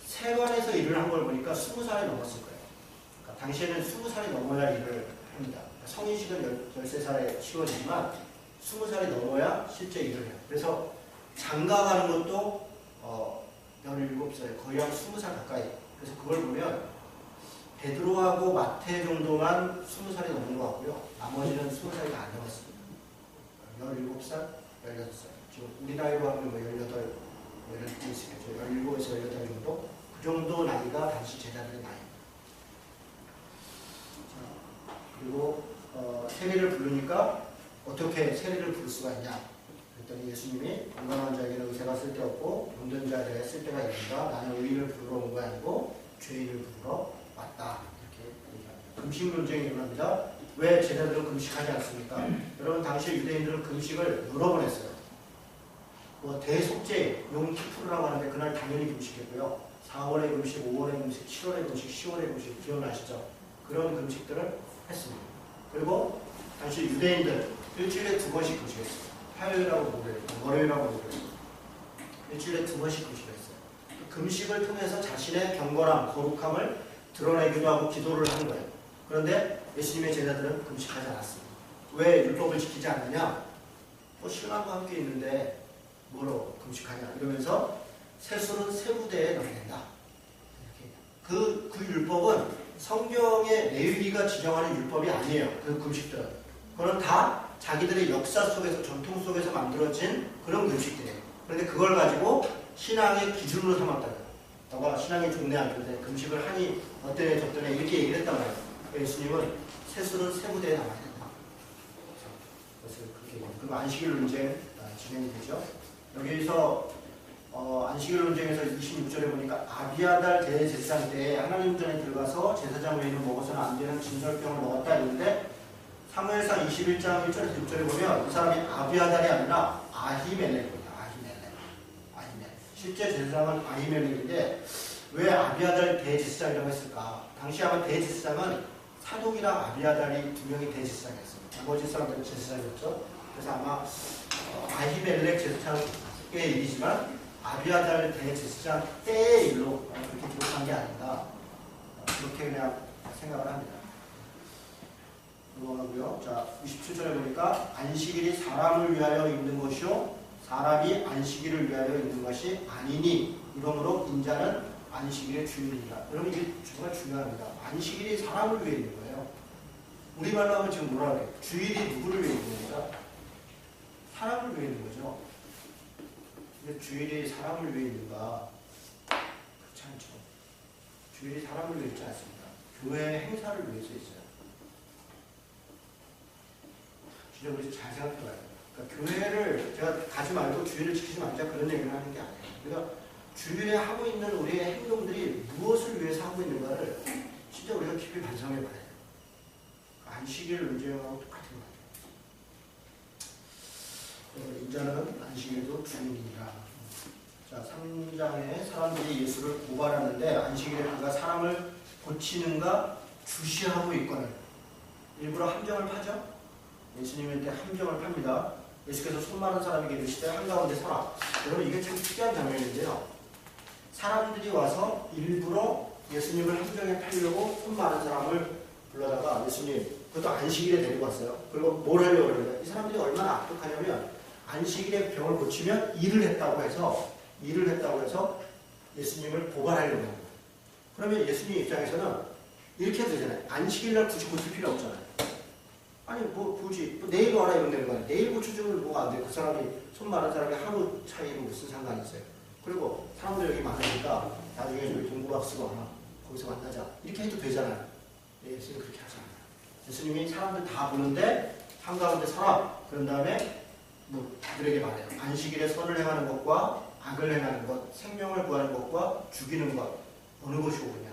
세관에서 일을 한 걸 보니까 20살이 넘었을 거예요. 그러니까 당시에는 20살이 넘어야 일을 합니다. 성인식은 13살에 치러지지만 20살이 넘어야 실제 일을 해요. 그래서 장가 가는 것도 17살, 거의 한 20살 가까이. 그래서 그걸 보면 베드로하고 마태 정도만 20살이 넘은 것 같고요. 나머지는 20살이 안 넘었습니다. 17살, 16살. 지금 우리 나이로 하면 18, 이런 게 있겠죠. 17에서 18 정도? 그 정도 나이가 당시 제자들의 나이. 그리고 세리를 부르니까 어떻게 세리를 부를 수가 있냐? 그랬더니 예수님이 건강한 자에게는 의사가 쓸데없고 병든 자에게 쓸데가 있는가? 나는 의인을 부르러 온 거 아니고 죄인을 부르러 왔다. 이렇게 얘기합니다. 금식 논쟁이 일어납니다. 왜 제자들은 금식하지 않습니까? 여러분 당시 유대인들은 금식을 여러 번 했어요. 대속죄, 용키푸르라고 하는데 그날 당연히 금식했고요. 4월의 금식, 5월의 금식, 7월의 금식, 10월의 금식 기억나시죠? 그런 금식들을 했습니다. 그리고 당시 유대인들 일주일에 2번씩 금식했어요. 화요일하고 목요일, 월요일하고 목요일. 일주일에 2번씩 금식을 했어요. 금식을 통해서 자신의 경건함, 거룩함을 드러내기도 하고 기도를 하는 거예요. 그런데 예수님의 제자들은 금식하지 않았습니다. 왜 율법을 지키지 않느냐? 신랑과 함께 있는데 뭐로 금식하냐? 이러면서 세술은 세 부대에 넣어야 된다. 그 율법은 성경의 레위기가 지정하는 율법이 아니에요. 그 금식들은. 그건 다 자기들의 역사 속에서, 전통 속에서 만들어진 그런 금식들이에요. 그런데 그걸 가지고 신앙의 기준으로 삼았다고요. 너가 신앙의 종래 안 되는데 금식을 하니 어떠네 저떠네 이렇게 얘기를 했단 말이에요. 예수님은 세술은 세 부대에 남아야 된다. 그래서 그렇게 그리고 안식일 논쟁 진행이 되죠. 여기서 안식일 논쟁에서 26절에 보니까 아비아달 대제사장 때 하나님 전에 들어가서 제사장 외에는 먹어서는 안 되는 진설병을 먹었다 했는데 사무엘상 21장 1절에서 6절에 보면 이 사람이 아비아달이 아니라 아히멜렉입니다. 아히멜렉. 실제 제사장은 아히멜렉인데 왜 아비아달 대제사장이라고 했을까? 당시 아마 대제사장은 사독이랑 아비아달이 두 명이 대제사장이었습니다. 나머지 사람들은 제사장이었죠. 그래서 아마 아히멜렉 제사장의 일이지만 아비아달 대제사장 때의 일로 그렇게 기록한 게 아닌가 그렇게 그냥 생각을 합니다. 넘어가고요. 자, 27절에 보니까 안식일이 사람을 위하여 있는 것이요 사람이 안식일을 위하여 있는 것이 아니니 이러므로 인자는 안식일의 주인이다. 여러분 이게 정말 중요합니다. 안식일이 사람을 위해 있는 거예요. 우리말로 하면 지금 뭐라 그래요? 주일이 누구를 위해 있는 거죠? 사람을 위해 있는 거죠. 근데 주일이 사람을 위해 있는가? 그렇지 않죠. 주일이 사람을 위해 있지 않습니다. 교회 행사를 위해서 있어요. 진짜 우리 잘 생각해봐요. 그러니까 교회를 제가 가지 말고 주일을 지키지 말자 그런 얘기를 하는 게 아니에요. 그러니까 주일에 하고 있는 우리의 행동들이 무엇을 위해서 하고 있는가를 진짜 우리가 깊이 반성해봐야 돼요. 안식일 문제하고 똑같은 거 같아요. 인자는 안식일도 주일이니라. 자, 3장에 사람들이 예수를 고발하는데 안식일에 그가 사람을 고치는가 주시하고 있거늘 일부러 함정을 파죠. 예수님한테 함정을 팝니다. 예수께서 손 많은 사람에게 이르시되 한가운데 서라. 여러분 이게 참 특이한 장면인데요. 사람들이 와서 일부러 예수님을 함정에 팔려고 손 많은 사람을 불러다가 예수님 그것도 안식일에 데리고 왔어요. 그리고 뭘 하려고 그러는데 이 사람들이 얼마나 악독하냐면 안식일에 병을 고치면 일을 했다고 해서 예수님을 고발하려고 합니다. 그러면 예수님 입장에서는 이렇게 되잖아요. 안식일날 굳이 고칠 필요 없잖아요. 아니 뭐 굳이 내일 와라 이러면 되는 거 아니에요. 내일 고쳐주면 뭐가 안 돼요. 그 사람이 손 많은 사람이 하루 차이로 무슨 상관이 있어요. 그리고 사람들 여기 많으니까 나중에 저희 동부학 쓰고 하나 거기서 만나자 이렇게 해도 되잖아요. 네, 예수님 그렇게 하지 않아요. 예수님이 사람들 다 보는데 한가운데 서라. 그런 다음에 뭐 그들에게 말해요. 안식일에 선을 행하는 것과 악을 행하는 것, 생명을 구하는 것과 죽이는 것 어느 것이 옳으냐.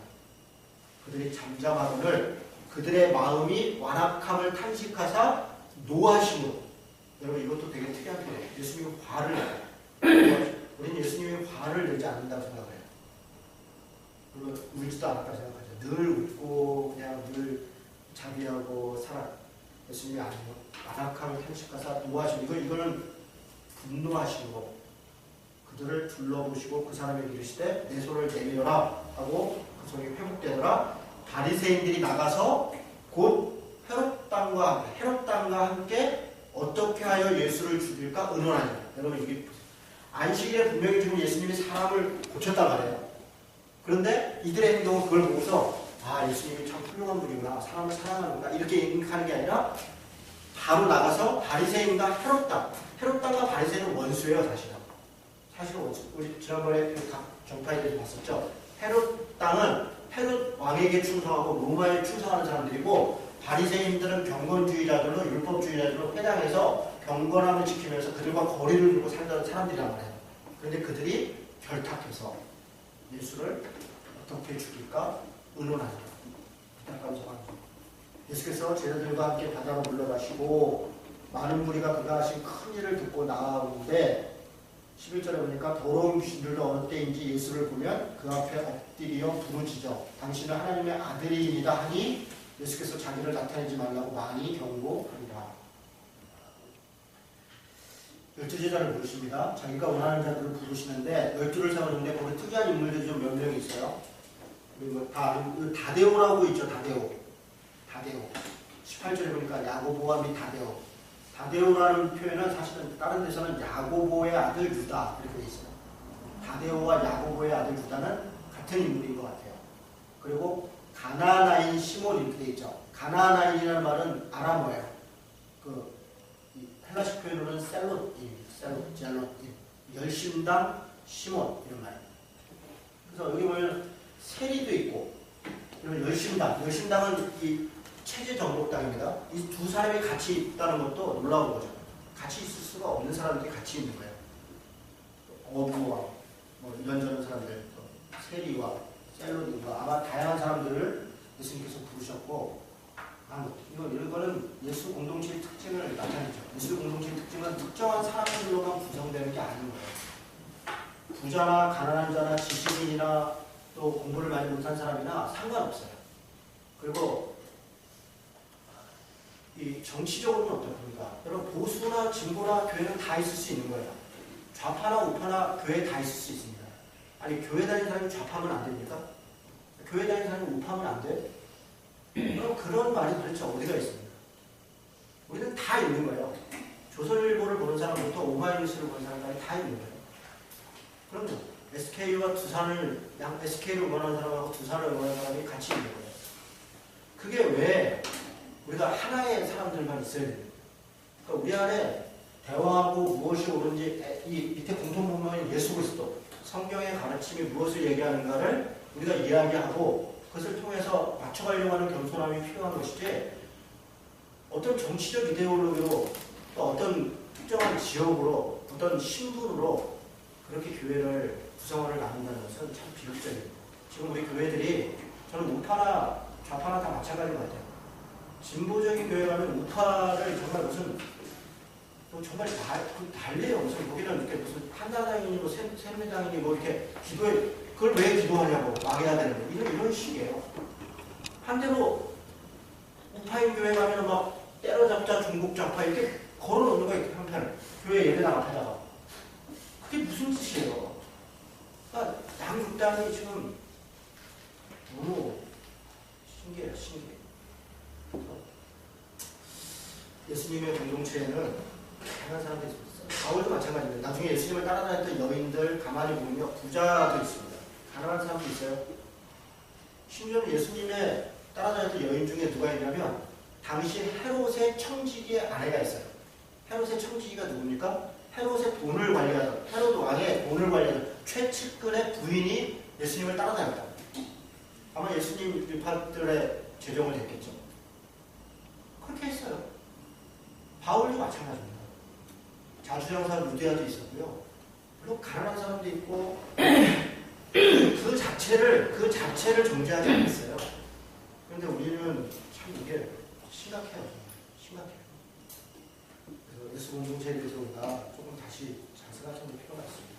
그들이 잠잠하거늘 그 그들의 마음이 완악함을 탄식하사 노하심으로. 여러분 이것도 되게 특이한 표현이에요. 예수님이 화를 내요. 우리는 예수님이 화를 내지 않는다고 생각을 해요. 물론 울지도 않았다고 생각하죠. 늘 웃고 그냥 늘 자비하고 살아. 예수님이 아니요. 완악함을 탄식하사 노하심으로. 이거는 분노하시고 그들을 둘러보시고 그 사람에게 이르시되 내 손을 내밀어라 하고 그 손이 회복되더라. 바리새인들이 나가서 곧 헤롯 땅과 함께 어떻게 하여 예수를 죽일까 의논하니. 여러분 이게 안식일에 분명히 지금 예수님이 사람을 고쳤단 말이에요. 그런데 이들의 행동은 그걸 보고서 아 예수님이 참 훌륭한 분이구나, 사람을 사랑하는구나 이렇게 인식하는 게 아니라 바로 나가서 바리새인과 헤롯 땅과 바리새인은 원수예요. 사실은 원수. 우리 지난번에 각 정파이들이 봤었죠. 헤롯 땅은 헤롯 왕에게 충성하고 로마에 충성하는 사람들이고, 바리새인들은 경건주의자들로 율법주의자들로 회당해서 경건함을 지키면서 그들과 거리를 두고 살던 사람들이란 말이에요. 그런데 그들이 결탁해서 예수를 어떻게 죽일까 의논하죠. 예수께서 제자들과 함께 바다로 물러가시고 많은 무리가 그가 하신 큰 일을 듣고 나아오는데 11절에 보니까 더러운 귀신들도 어느 때인지 예수를 보면 그 앞에 엎드려 부르짖어 당신은 하나님의 아들이니이다 하니 예수께서 자기를 나타내지 말라고 많이 경고하리라. 12제자를 부르십니다. 자기가 원하는 자들을 부르시는데 12를 세우는데 거기 특이한 인물들이 좀 몇 명이 있어요. 그리고 다데오라고 있죠. 다데오. 18절에 보니까 야고보와 및 다데오. 다데오라는 표현은 사실은 다른 데서는 야고보의 아들 유다 이렇게 돼 있어요. 다데오와 야고보의 아들 유다는 같은 인물인 것 같아요. 그리고 가나나인 시몬 이렇게 돼 있죠. 가나나인이라는 말은 아람어예요. 헬라식 표현으로는 셀롯, 열심당 시몬 이런 말이에요. 그래서 여기 보면 세리도 있고, 그리고 열심당은 이 체제 정복당입니다. 이 두 사람이 같이 있다는 것도 놀라운 거죠. 같이 있을 수가 없는 사람들이 같이 있는 거예요. 어부와 뭐 이런저런 사람들, 세리와 셀롯과 아마 다양한 사람들을 예수님께서 부르셨고, 이거는 예수 공동체의 특징을 나타내죠. 예수 공동체의 특징은 특정한 사람들로만 구성되는 게 아닌 거예요. 부자나 가난한 자나 지식인이나 또 공부를 많이 못한 사람이나 상관없어요. 그리고 이 정치적으로는 어떻습니까? 여러분 보수나 진보나 교회는 다 있을 수 있는 거예요. 좌파나 우파나 교회에 다 있을 수 있습니다. 아니 교회 다니는 사람이 좌파면 안 됩니까? 교회 다니는 사람이 우파면 안 돼? 그럼 그런 말이 도대체 어디가 있습니까? 우리는 다 있는 거예요. 조선일보를 보는 사람부터 오마이뉴스를 보는 사람까지 다 있는 거예요. 그럼요. SK와 두산을, SK를 응원하는 사람하고 두산을 응원하는 사람이 같이 있는 거예요. 그게 왜 우리가 하나의 사람들만 있어야 됩니까? 그러니까 우리 안에 대화하고 무엇이 옳은지, 이 밑에 공통분모인 예수 그리스도, 성경의 가르침이 무엇을 얘기하는가를 우리가 이야기하고 그것을 통해서 맞춰가려고 하는 겸손함이 필요한 것이지, 어떤 정치적 이데올로기로 또 어떤 특정한 지역으로 어떤 신분으로 그렇게 교회를 구성원을 나눈다는 것은 참 비극적입니다. 지금 우리 교회들이 저는 우파나 좌파나 다 마찬가지인 것 같아요. 진보적인 교회 가면 우파를 정말 무슨 정말 달래요. 무슨 거기는 이렇게 무슨 한나당이니 뭐 새누리당이니 뭐 이렇게 기도해, 그걸 왜 기도하냐고 막해야 되는 이런 식이에요. 반대로 우파인 교회 가면 막 때려잡자 중국 좌파 이렇게 걸어놓는 거예요. 한편을 교회 예배당 앞에다가. 그게 무슨 뜻이에요? 그러니까 양극단이 지금 너무 신기해요. 예수님의 공동체에는 다양한 사람들이 있어요. 바울도 마찬가지입니다. 나중에 예수님을 따라다녔던 여인들 가만히 보면요, 부자도 있습니다. 가난한 사람도 있어요. 심지어는 예수님의 따라다녔던 여인 중에 누가 있냐면 당시 헤롯의 청지기의 아내가 있어요. 헤롯의 청지기가 누굽니까? 헤롯의 돈을 관리하던, 헤롯 왕의 돈을 관리하던 최측근의 부인이 예수님을 따라다녔다. 아마 예수님 율파들의 재정을 했겠죠. 그렇게 했어요. 바울도 마찬가지입니다. 자주정사 루디아도 있었고요. 물론 가난한 사람도 있고 그 자체를 정죄하지 않았어요. 그런데 우리는 참 참 이게 심각해요. 정말. 심각해요. 그래서 예수 공동체에 대해서 우리가 조금 다시 잘 생각해 볼 필요가 있습니다.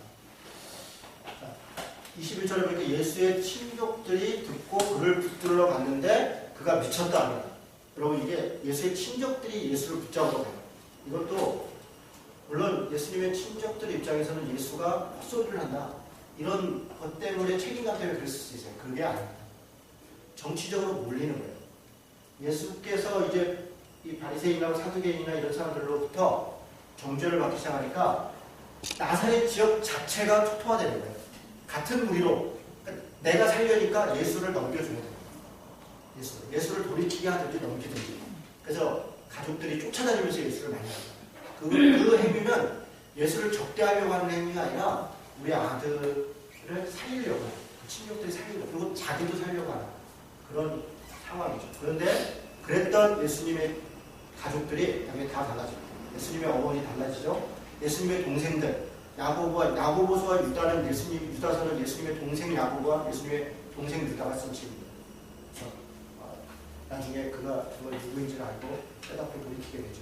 자, 21절에 보니까 예수의 친족들이 듣고 그를 붙들러 갔는데 그가 미쳤다 합니다. 여러분 이게 예수의 친족들이 예수를 붙잡으러 가요. 이것도 물론 예수님의 친족들 입장에서는 예수가 헛소리를 한다. 이런 것 때문에 책임감 때문에 그랬을 수 있어요. 그게 아닙니다. 정치적으로 몰리는 거예요. 예수께서 이제 이 바리새인이나 사두개인이나 이런 사람들로부터 정죄를 받기 시작하니까 나사렛 지역 자체가 초토화되는 거예요. 같은 무리로 그러니까 내가 살려니까 예수를 넘겨줘야 돼요. 예수를 돌이키게 하든지 넘기든지. 그래서 가족들이 쫓아다니면서 예수를 만나요. 그 행위는 예수를 적대하려고 하는 행위가 아니라 우리 아들을 살리려고 하는, 그 친족들이 살리려고, 그리고 자기도 살려고 하는 그런 상황이죠. 그런데 그랬던 예수님의 가족들이 나중에 다 달라져요. 예수님의 어머니 달라지죠. 예수님의 동생들, 야고보서와 유다는 유다서는 예수님의 동생 야고보와 예수님의 동생 유다가 쓴 책입니다. 나중에 그가 정말 누구인지를 알고 깨닫고 돌이키게 되죠.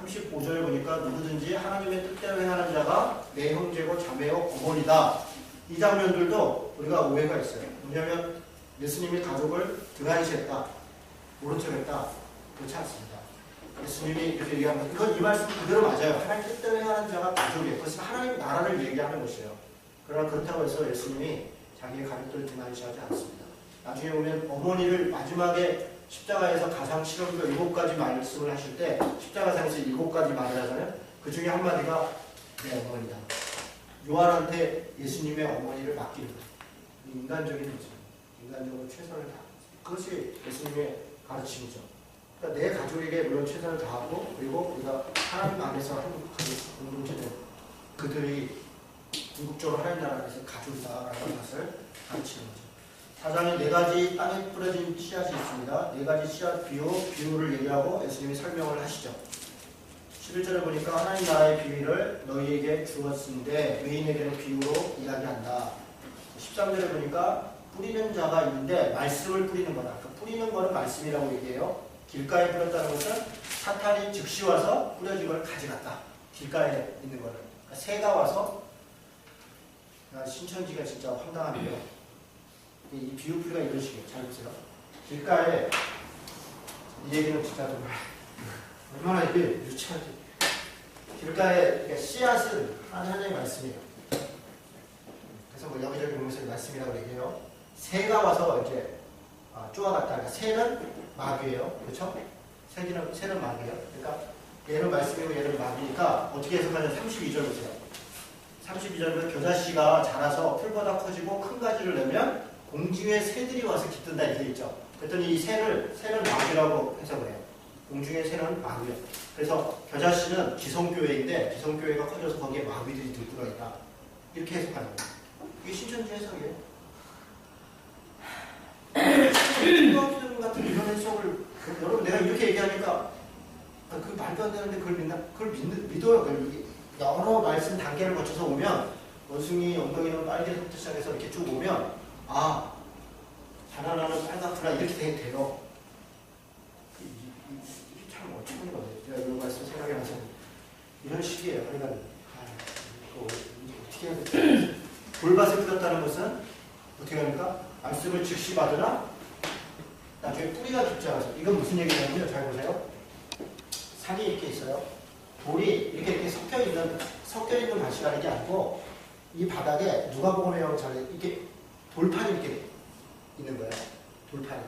35절 보니까 누구든지 하나님의 뜻대로 행하는 자가 내 형제고 자매요 어머니다. 이 장면들도 우리가 오해가 있어요. 왜냐하면 예수님이 가족을 등한시했다, 모른 척했다, 그렇지 않습니다. 예수님이 이렇게 얘기하면 이건 이 말씀 그대로 맞아요. 하나님 뜻대로 행하는 자가 가족이에요. 그것은 하나님 나라를 얘기하는 것이에요. 그러나 그렇다고 해서 예수님이 자기의 가족들을 등한시하지 않습니다. 나중에 보면 어머니를 마지막에 십자가에서 가상 실험도 7가지 말씀을 하실 때 십자가상에서 7가지 말을 하잖아요. 그 중에 한마디가 내 어머니다. 요한한테 예수님의 어머니를 맡기는 거예요. 인간적인 거죠. 인간적으로 최선을 다하는 거죠. 그것이 예수님의 가르침이죠. 그러니까 내 가족에게 물론 최선을 다하고 그리고 우리가 하나님 안에서 한 공동체들 그들이 궁극적으로 하나님 나라 안에서 가족이다라는 것을 가르치는 거죠. 사장에 4가지 땅에 뿌려진 씨앗이 있습니다. 4가지 씨앗 비유를 얘기하고 예수님이 설명을 하시죠. 11절에 보니까 하나님 나라의 비유를 너희에게 주었는데 외인에게는 비유로 이야기한다. 13절에 보니까 뿌리는 자가 있는데 말씀을 뿌리는 거다. 그러니까 뿌리는 거는 말씀이라고 얘기해요. 길가에 뿌렸다는 것은 사탄이 즉시 와서 뿌려진 걸 가져갔다. 길가에 있는 거를. 그러니까 새가 와서 신천지가 진짜 황당한데요. 이 비유풀이가 이런 식이에요. 잘 보세요. 길가에 이 얘기는 진짜 정말 얼마나 이게 유치한지. 길가에 씨앗은 하나님의 말씀이에요. 그래서 뭐 여기저기 보면서 말씀이라고 얘기해요. 새가 와서 이제 쪼아갔다. 그러니까 새는 마귀예요. 그렇죠? 새는 마귀예요. 그러니까 얘는 말씀이고 얘는 마귀니까 어떻게 해석하냐면 32절 보세요. 32절에 겨자씨가 자라서 풀보다 커지고 큰 가지를 내면 공중에 새들이 와서 깃든다 이렇게 있죠. 그랬더니 이 새는 마귀라고 해석을 해요. 공중의 새는 마귀예요. 그래서 겨자씨는 기성교회인데 기성교회가 커져서 거기에 마귀들이 들끓어 있다. 이렇게 해석하는 거예요. 이게 신천지 해석이에요. 초등학생 같은 이런 해석을 여러분 내가 이렇게 얘기하니까 그 말도 안 되는데 그걸 믿나? 그걸 믿어요. 여러 말씀 단계를 거쳐서 오면 원숭이 엉덩이는 빨개서부터 시작해서 이렇게 쭉 오면 바나나는 빨갛구나 이렇게 돼요. 이게 참 어처구니 없네요. 제가 이런 말씀 생각이 나서 이런 식이에요. 그러니까 이거 어떻게 해야 될지. 돌밭을 뿌렸다는 것은 어떻게 합니까? 말씀을 즉시 받으나 나중에 뿌리가 깊지 않아서. 이건 무슨 얘기냐면요. 잘 보세요. 산이 이렇게 있어요. 돌이 이렇게 섞여 있는 밭이라는 게 아니고 이 바닥에 누가복음에 잘 이렇게 돌판이 이렇게 있는 거예요. 돌판이.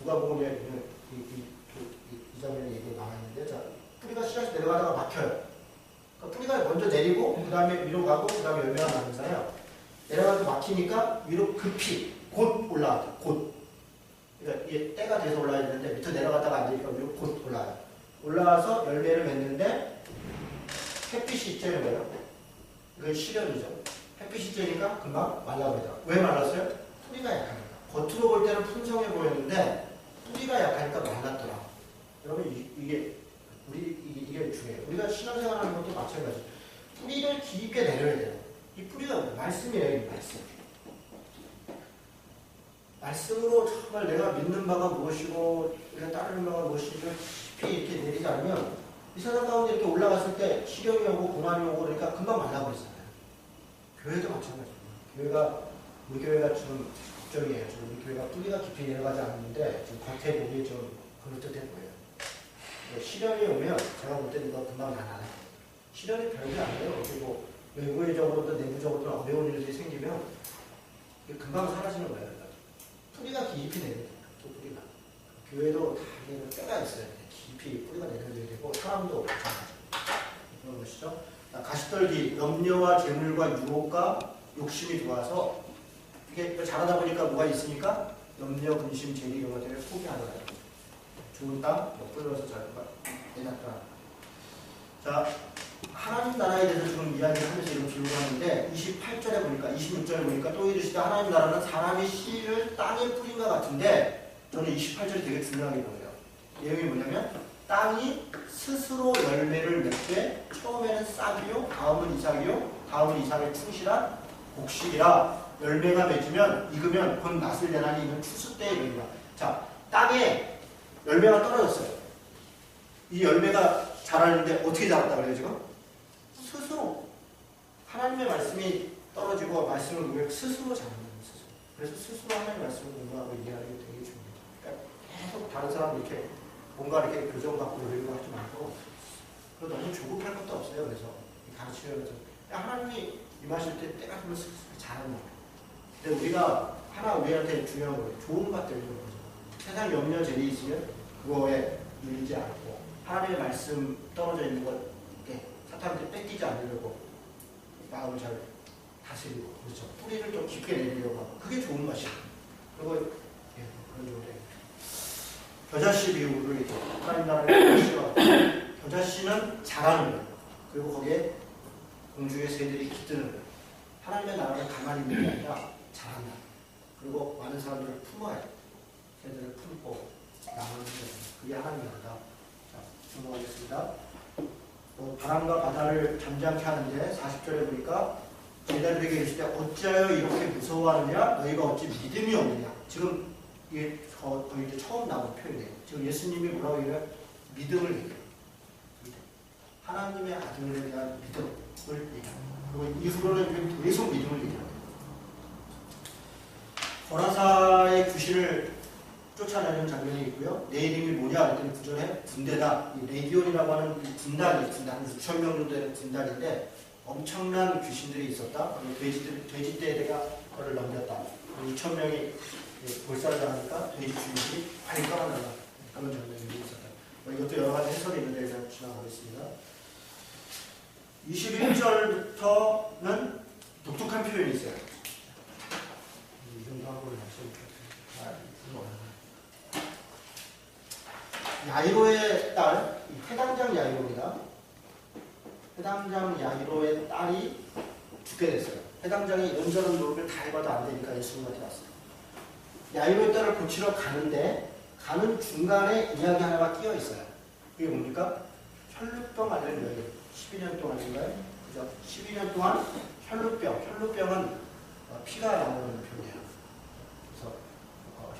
누가복음에 이 장면에 얘기 나와 있는데, 자, 뿌리가 씨앗이 내려가다가 막혀요. 그러니까 뿌리가 먼저 내리고 그 다음에 위로 가고 그 다음에 열매가 나면서요. 내려가서 막히니까 위로 급히 곧 올라가요. 곧. 그러니까 이게 때가 돼서 올라야 되는데 밑으로 내려가다가 안 되니까 위로 곧 올라가요. 올라와서 열매를 맺는데 햇빛이 쬐는 거예요. 이건 시련이죠. 햇빛이 쬐니까 금방 말라버리더라고요. 왜 말랐어요? 뿌리가 약하니까. 겉으로 볼 때는 풍성해 보였는데 뿌리가 약하니까 말랐더라. 여러분 이게 중요해요. 우리가 신앙생활하는 것도 마찬가지. 뿌리를 깊게 내려야 돼요. 이 뿌리가 말씀이에요. 이 말씀. 말씀으로 정말 내가 믿는 바가 무엇이고 내가 따르는 바가 무엇인지 깊이 이렇게 내리지 않으면 이 세상 가운데 이렇게 올라갔을 때 시련이 오고 고난이 오고 그러니까 금방 말라버리잖아요. 교회도 마찬가지입니다. 교회가 우리 교회가 좀 걱정이에요. 지금 우리 교회가 뿌리가 깊이 내려가지 않는데 지금 겉에 보기 좀 그럴듯해 보여요. 시련이 오면 제가 볼 때는 이거 금방 나가요. 시련이 별게 아니에요. 그리고 외부적으로도 내부적으로도 어려운 일들이 생기면 이게 금방 사라지는 거예요. 뿌리가 깊이 내려야 돼요. 또 뿌리가. 교회도 다 이게 때가 있어요. 깊이 뿌리가 내려야 되고 사람도 마찬가지죠. 그런 것이죠. 가시떨기, 염려와 재물과 유혹과 욕심이 들어와서 이게 자라다 보니까 뭐가 있으니까 염려, 근심, 재리 이런 것들을 포기하더라고요. 좋은 땅, 뿌려서 잘 내놨더라. 자, 하나님 나라에 대해서 지금 이야기를 하면서 이런 비유를 하는데 28절에 보니까 26절에 보니까 또 이르시되 하나님 나라는 사람이 씨를 땅에 뿌린 것 같은데 저는 28절이 되게 중요하게 보여요. 내용이 뭐냐면 땅이 스스로 열매를 맺되 처음에는 싹이요 다음은 이삭이요 다음은 이삭에 충실한 곡식이라 열매가 맺으면 익으면 곧 맛을 내나니 이는 추수 때에 이르리라. 자, 땅에 열매가 떨어졌어요. 이 열매가 자라는데 어떻게 자랐다 그래요 지금? 스스로 하나님의 말씀이 떨어지고 말씀을 우리가 스스로 자라는 거예요. 스스로. 그래서 스스로 하나님의 말씀을 공부하고 이해하는 게 되게 중요해요. 그러니까 계속 다른 사람 이렇게 뭔가 이렇게 교정 갖고 이러려고 하지 말고 그리고 너무 조급할 것도 없어요. 그래서 가르치면서 하나님이 임하실 때 때가 되면 스스로 자라는 거예요. 근데 우리가 하나 우리한테 중요한 거예요. 좋은 것들을 좀 보죠. 세상 염려 재리 있으면 그거에 눌리지 않고 하나님의 말씀 떨어져 있는 것 사탄한테 뺏기지 않으려고 마음을 잘 다스리고 그렇죠. 뿌리를 좀 깊게 내리려고 하고 그게 좋은 것이에요. 그리고 그런 좋은데 겨자씨 비유를 이렇게 하나님 나라의 겨자씨는 자라는 거예요. 그리고 거기에 공중의 새들이 깃드는 거예요. 하나님의 나라는 가만히 있는 게 아니라 자란다. 그리고 많은 사람들을 품어야 돼요. 새들을 품고 나무는 그게 하나님 나라다. 자, 넘어가겠습니다. 바람과 바다를 잠잠케 하는데 40절에 보니까 제자들에게 이르시되 어찌하여 이렇게 무서워하느냐 너희가 어찌 믿음이 없느냐. 지금 이게 거의 이제 처음 나온 표현이에요. 지금 예수님이 뭐라고 얘기해요? 믿음을 얘기해요. 하나님의 아들에 대한 믿음을 얘기해요. 그리고 이후로는 계속 믿음을 얘기해요. 거라사의 귀신을 쫓아내는 장면이 있고요. 내 이름이 뭐냐 그랬더니 구절에 군대다. 이 레기온이라고 하는 군단이 6,000명 정도 되는 군단인데 엄청난 귀신들이 있었다. 그리고 돼지떼에다가 그를 넘겼다. 6,000명이 몰살을 당하니까 돼지 주인이 많이 떠나간다. 그런 장면이 있었다. 이것도 여러 가지 해설이 있는데 일단 지나가겠습니다. 21절부터는 독특한 표현이 있어요. 이 정도 하고 야이로의 딸, 해당장 야이로입니다. 해당장 야이로의 딸이 죽게 됐어요. 해당장이 이런저런 노력을 다 해봐도 안 되니까 예수님한테 왔어요. 야이로의 딸을 고치러 가는데 가는 중간에 이야기 하나가 끼어 있어요. 그게 뭡니까? 혈루병 앓는 여인. 12년 동안인가요? 그죠? 12년 동안 혈루병. 혈루병은 피가 나오는 병이에요. 그래서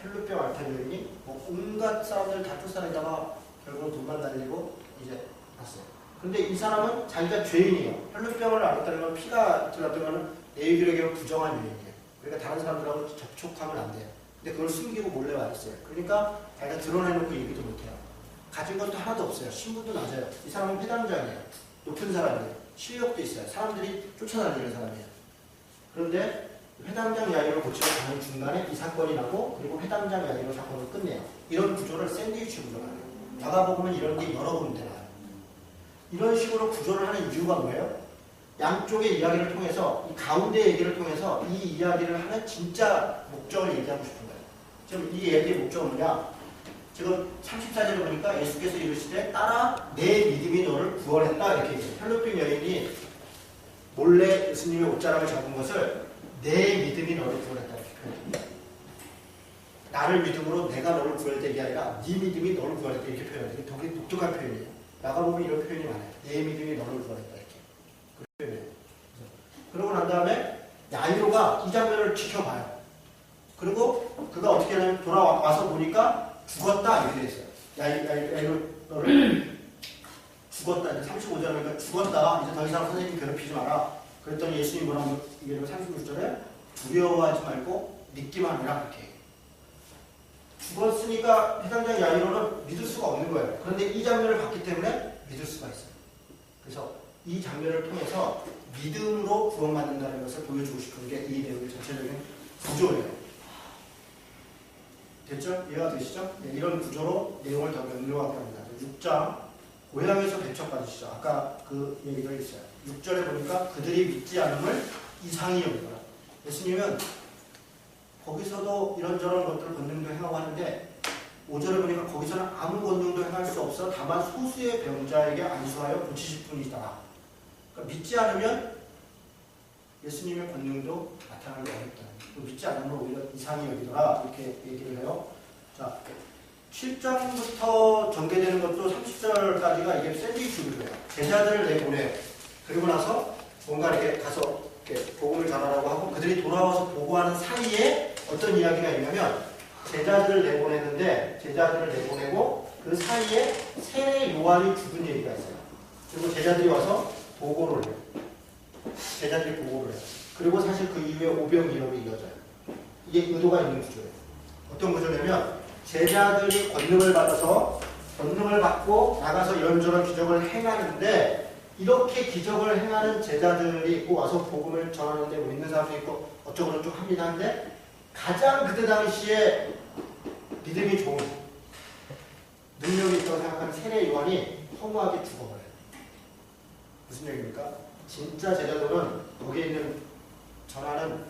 혈루병 앓던 여인이 온갖 사람들 다 쫓아내다가 결국 돈만 날리고 이제 왔어요. 근데 이 사람은 자기가 죄인이에요. 혈루병을 앓았다는 건 피가 들었다는 건 내유기력에 부정한 여인이에요. 그러니까 다른 사람들하고 접촉하면 안 돼요. 근데 그걸 숨기고 몰래 와 있어요. 그러니까 자기가 드러내놓고 얘기도 못해요. 가진 것도 하나도 없어요. 신분도 낮아요. 이 사람은 회당장이에요. 높은 사람이에요. 실력도 있어요. 사람들이 쫓아다니는 사람이에요. 그런데 회당장 야이로 고치러 가는 중간에 이 사건이 나고 그리고 회당장 야이로 사건을 끝내요. 이런 구조를 샌드위치 구조를 해요. 마가복음은 이런 게 여러 군데 나와요. 이런 식으로 구조를 하는 이유가 뭐예요? 양쪽의 이야기를 통해서 이 가운데 얘기를 통해서 이 이야기를 하는 진짜 목적을 얘기하고 싶은 거예요. 지금 이 얘기의 목적은 뭐냐? 지금 34절에 보니까 예수께서 이르시되 딸아 내 믿음이 너를 구원했다 이렇게 얘기해요. 혈루병 여인이 몰래 예수님의 옷자락을 잡은 것을 내 믿음이 너를 구원했다 이렇게 표현합니다. 나를 믿음으로 내가 너를 구원했다 이게 아니라 네 믿음이 너를 구원했다 이렇게 표현해요. 이게 되게 독특한 표현이에요. 마가복음에 이런 표현이 많아요. 내 믿음이 너를 구원했다 이렇게 그 표현이에요. 그러고 난 다음에 야이로가 이 장면을 지켜봐요. 그리고 그가 어떻게 하냐면 돌아와서 보니까 죽었다 이렇게 돼 있어요. 너를 죽었다. 이제 35절이니까 죽었다. 이제 더 이상 선생님 괴롭히지 마라. 그랬더니 예수님이 뭐라고 이게 36절에 두려워하지 말고 믿기만 하라 이렇게. 죽었으니까 해당장 야이로는 믿을 수가 없는 거예요. 그런데 이 장면을 봤기 때문에 믿을 수가 있어요. 그래서 이 장면을 통해서 믿음으로 구원받는다는 것을 보여주고 싶은 게 이 내용의 전체적인 구조예요. 됐죠? 이해가 되시죠? 네, 이런 구조로 내용을 더 명료하게 합니다. 6장 고향에서 배척받으시죠. 아까 그 얘기가 있어요. 6절에 보니까 그들이 믿지 않음을 이상히 여기더라. 예수님은 거기서도 이런저런 것들을 권능도 행하고 하는데 5절에 보니까 거기서는 아무 권능도 행할 수 없어 다만 소수의 병자에게 안수하여 고치실 뿐이다. 그러니까 믿지 않으면 예수님의 권능도 나타나기 어렵다. 믿지 않으면 오히려 이상히 여기더라. 이렇게 얘기를 해요. 자, 7장부터 전개되는 것도 30절까지가 이게 샌드위치로 해요. 제자들을 내보내요. 그리고 나서 뭔가 이렇게 가서 이렇게 복음을 전하라고 하고 그들이 돌아와서 보고하는 사이에 어떤 이야기가 있냐면 제자들을 내보내고 그 사이에 세례 요한이 죽은 얘기가 있어요. 그리고 제자들이 와서 보고를 해요. 그리고 사실 그 이후에 오병이어로 이어져요. 이게 의도가 있는 구조예요. 어떤 구조냐면 제자들이 권능을 받고 나가서 이런저런 기적을 행하는데 이렇게 기적을 행하는 제자들이 있고 와서 복음을 전하는데 뭐 있는 사람도 있고 어쩌고저쩌고 합니다. 한데 가장 그때 당시에 믿음이 좋은 능력이 있다고 생각하는 세례 요한이 허무하게 죽어버려요. 무슨 얘기입니까? 진짜 제자들은 거기에 있는 전하는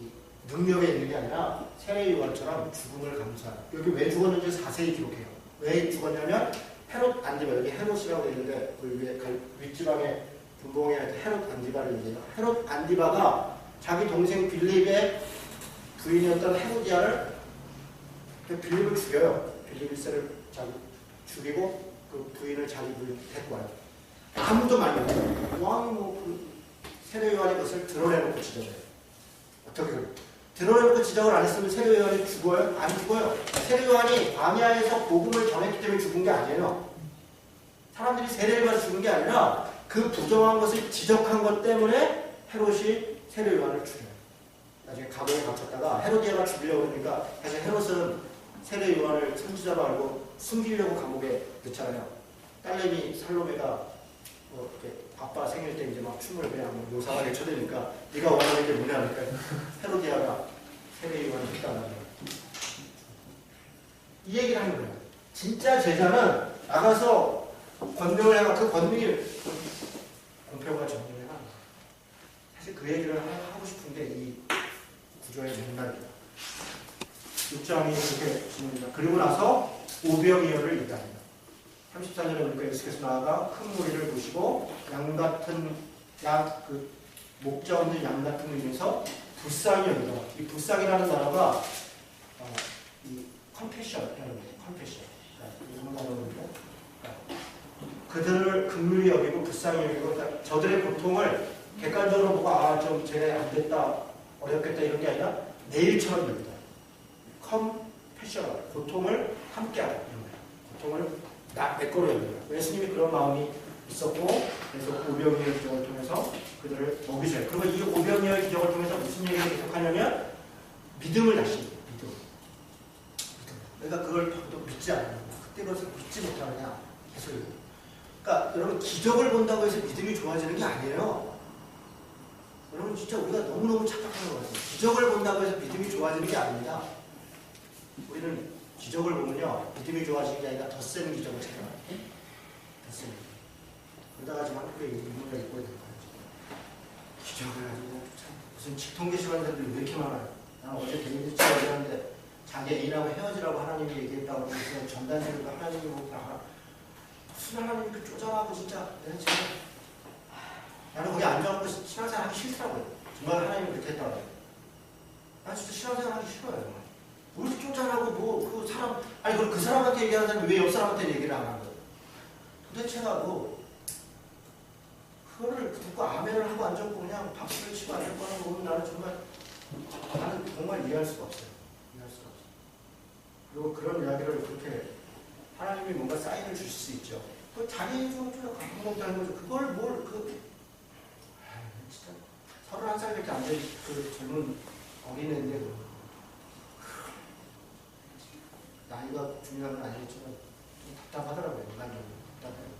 이 능력에 있는 게 아니라 세례 요한처럼 죽음을 감수하는. 여기 왜 죽었는지 자세히 기록해요. 왜 죽었냐면 헤롯 안디바, 여기 헤롯이라고 되어 있는데 그 위에 윗지방에 분봉에 헤롯 안디바를 얘기해요. 헤롯 안디바가 자기 동생 빌립의 부인이었던 헤로디아를 빌립을 죽여요. 빌립 1세를 죽이고 그 부인을 자기 부인 데리고 와요. 아무도 말이 없어요. 왕이 그 세례 요한이 그것을 드러내놓고 지적해요. 어떻게 드러내놓고 지적을 안 했으면 세례 요한이 죽어요? 안 죽어요. 세례 요한이 광야에서 복음을 전했기 때문에 죽은 게 아니에요. 사람들이 세례를 받아 죽은 게 아니라 그 부정한 것을 지적한 것 때문에 헤롯이 세례 요한을 죽여요. 나중에 감옥에 갇혔다가 헤로디아가 죽이려고 그러니까 사실 헤롯은 세례 요한을 선지자로 알고 숨기려고 감옥에 넣잖아요. 딸내미 살로메가 뭐 이렇게 아빠 생일 때 이제 막 춤을 그냥 요상하게 쳐대니까 네가 원하는 게 뭐냐 하니까 헤로디아가 세례 요한을 했다는 거예요. 이 얘기를 하는 거예요. 진짜 제자는 나가서 권능을 해가 그 권능이 공표가 전능을 하는 거예요. 사실 그 얘기를 하고 싶은데 이 구조의 맥락이다. 6장이 이렇게 진행됩니다. 그리고 나서 오병이어를 얘기합니다. 34절에 보니까 예수께서 나아가 큰 무리를 보시고 목자 없는 양 같은 의미에서 불쌍히 여기다. 이 불쌍이라는 단어가 이 컴패션이라는 거예요. 컴패션. 이런 단어인데 그들을 긍휼히 여기고 불쌍히 여기고 그러니까 저들의 고통을 객관적으로 보고 좀 쟤네 안 됐다 어렵겠다 이런 게 아니라 내일처럼 여기다. 컴패션 고통을 함께하다 이런 거예요. 고통을 내 거로 여기다. 예수님이 그런 마음이 있었고 그래서 오병이어의 기적을 통해서 그들을 먹이셔요. 그리고 이 오병이어의 기적을 통해서 무슨 얘기를 계속하냐면 믿음을 다시 믿음. 그러니까 그걸 또 믿지 않는 그때 그것을 믿지 못하느냐 계속. 그러니까 여러분 기적을 본다고 해서 믿음이 좋아지는 게 아니에요. 여러분 진짜 우리가 너무너무 착각하는 것 같아요. 기적을 본다고 해서 믿음이 좋아지는 게 아닙니다. 우리는 기적을 보면요 믿음이 좋아지는 게 아니라 더 센 기적을 찾아요. 더 센 기적. 그러다가 지금 한국에 인문을 입고 있는 거예요. 기적을 가지고 참 무슨 직통계 시간들이 왜 이렇게 많아요. 나는 어제 데이비드 치가 얘기하는데 자기 애인하고 헤어지라고 하나님이 얘기했다고 그래서 전단지를 하나님이 보고 무슨 하나님이 그 쪼잔하고 진짜 내가 지금 나는 거기 앉아갖고 신앙생활 하기 싫더라고요. 정말 하나님이 그렇게 했다고 해요. 난 진짜 신앙생활 하기 싫어요. 정말. 왜 이렇게 쪼잔하고 뭐 그 사람 아니 그 사람한테 얘기하는 사람이 왜 옆 사람한테 얘기를 안 하는 거예요? 도대체가 그거를 듣고 아멘을 하고 앉았고 그냥 박수를 치고 앉았고 하는 거 보면 나는 정말 이해할 수가 없어요. 그리고 그런 이야기를 그렇게 하나님이 뭔가 사인을 주실 수 있죠. 그 자기 좀 감동적인 거죠. 그걸 진짜 31살밖에 안 된 그 젊은 어린애인데 나이가 중요한 건 아니겠지만 좀 답답하더라고요. 인간적으로 답답해요.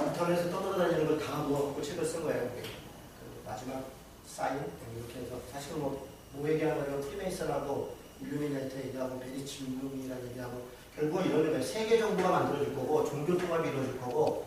인터넷에서 떠돌아다니는 걸 다 모아갖고 책을 쓴 거예요. 그 마지막 사인 이렇게 해서 사실은 뭐 얘기하면 프리메이슨하고 일루미나이트 얘기하고 베리침lum이라는 얘기하고 결국은 이런 거예요. 세계 정부가 만들어질 거고 종교 통합이 이루어질 거고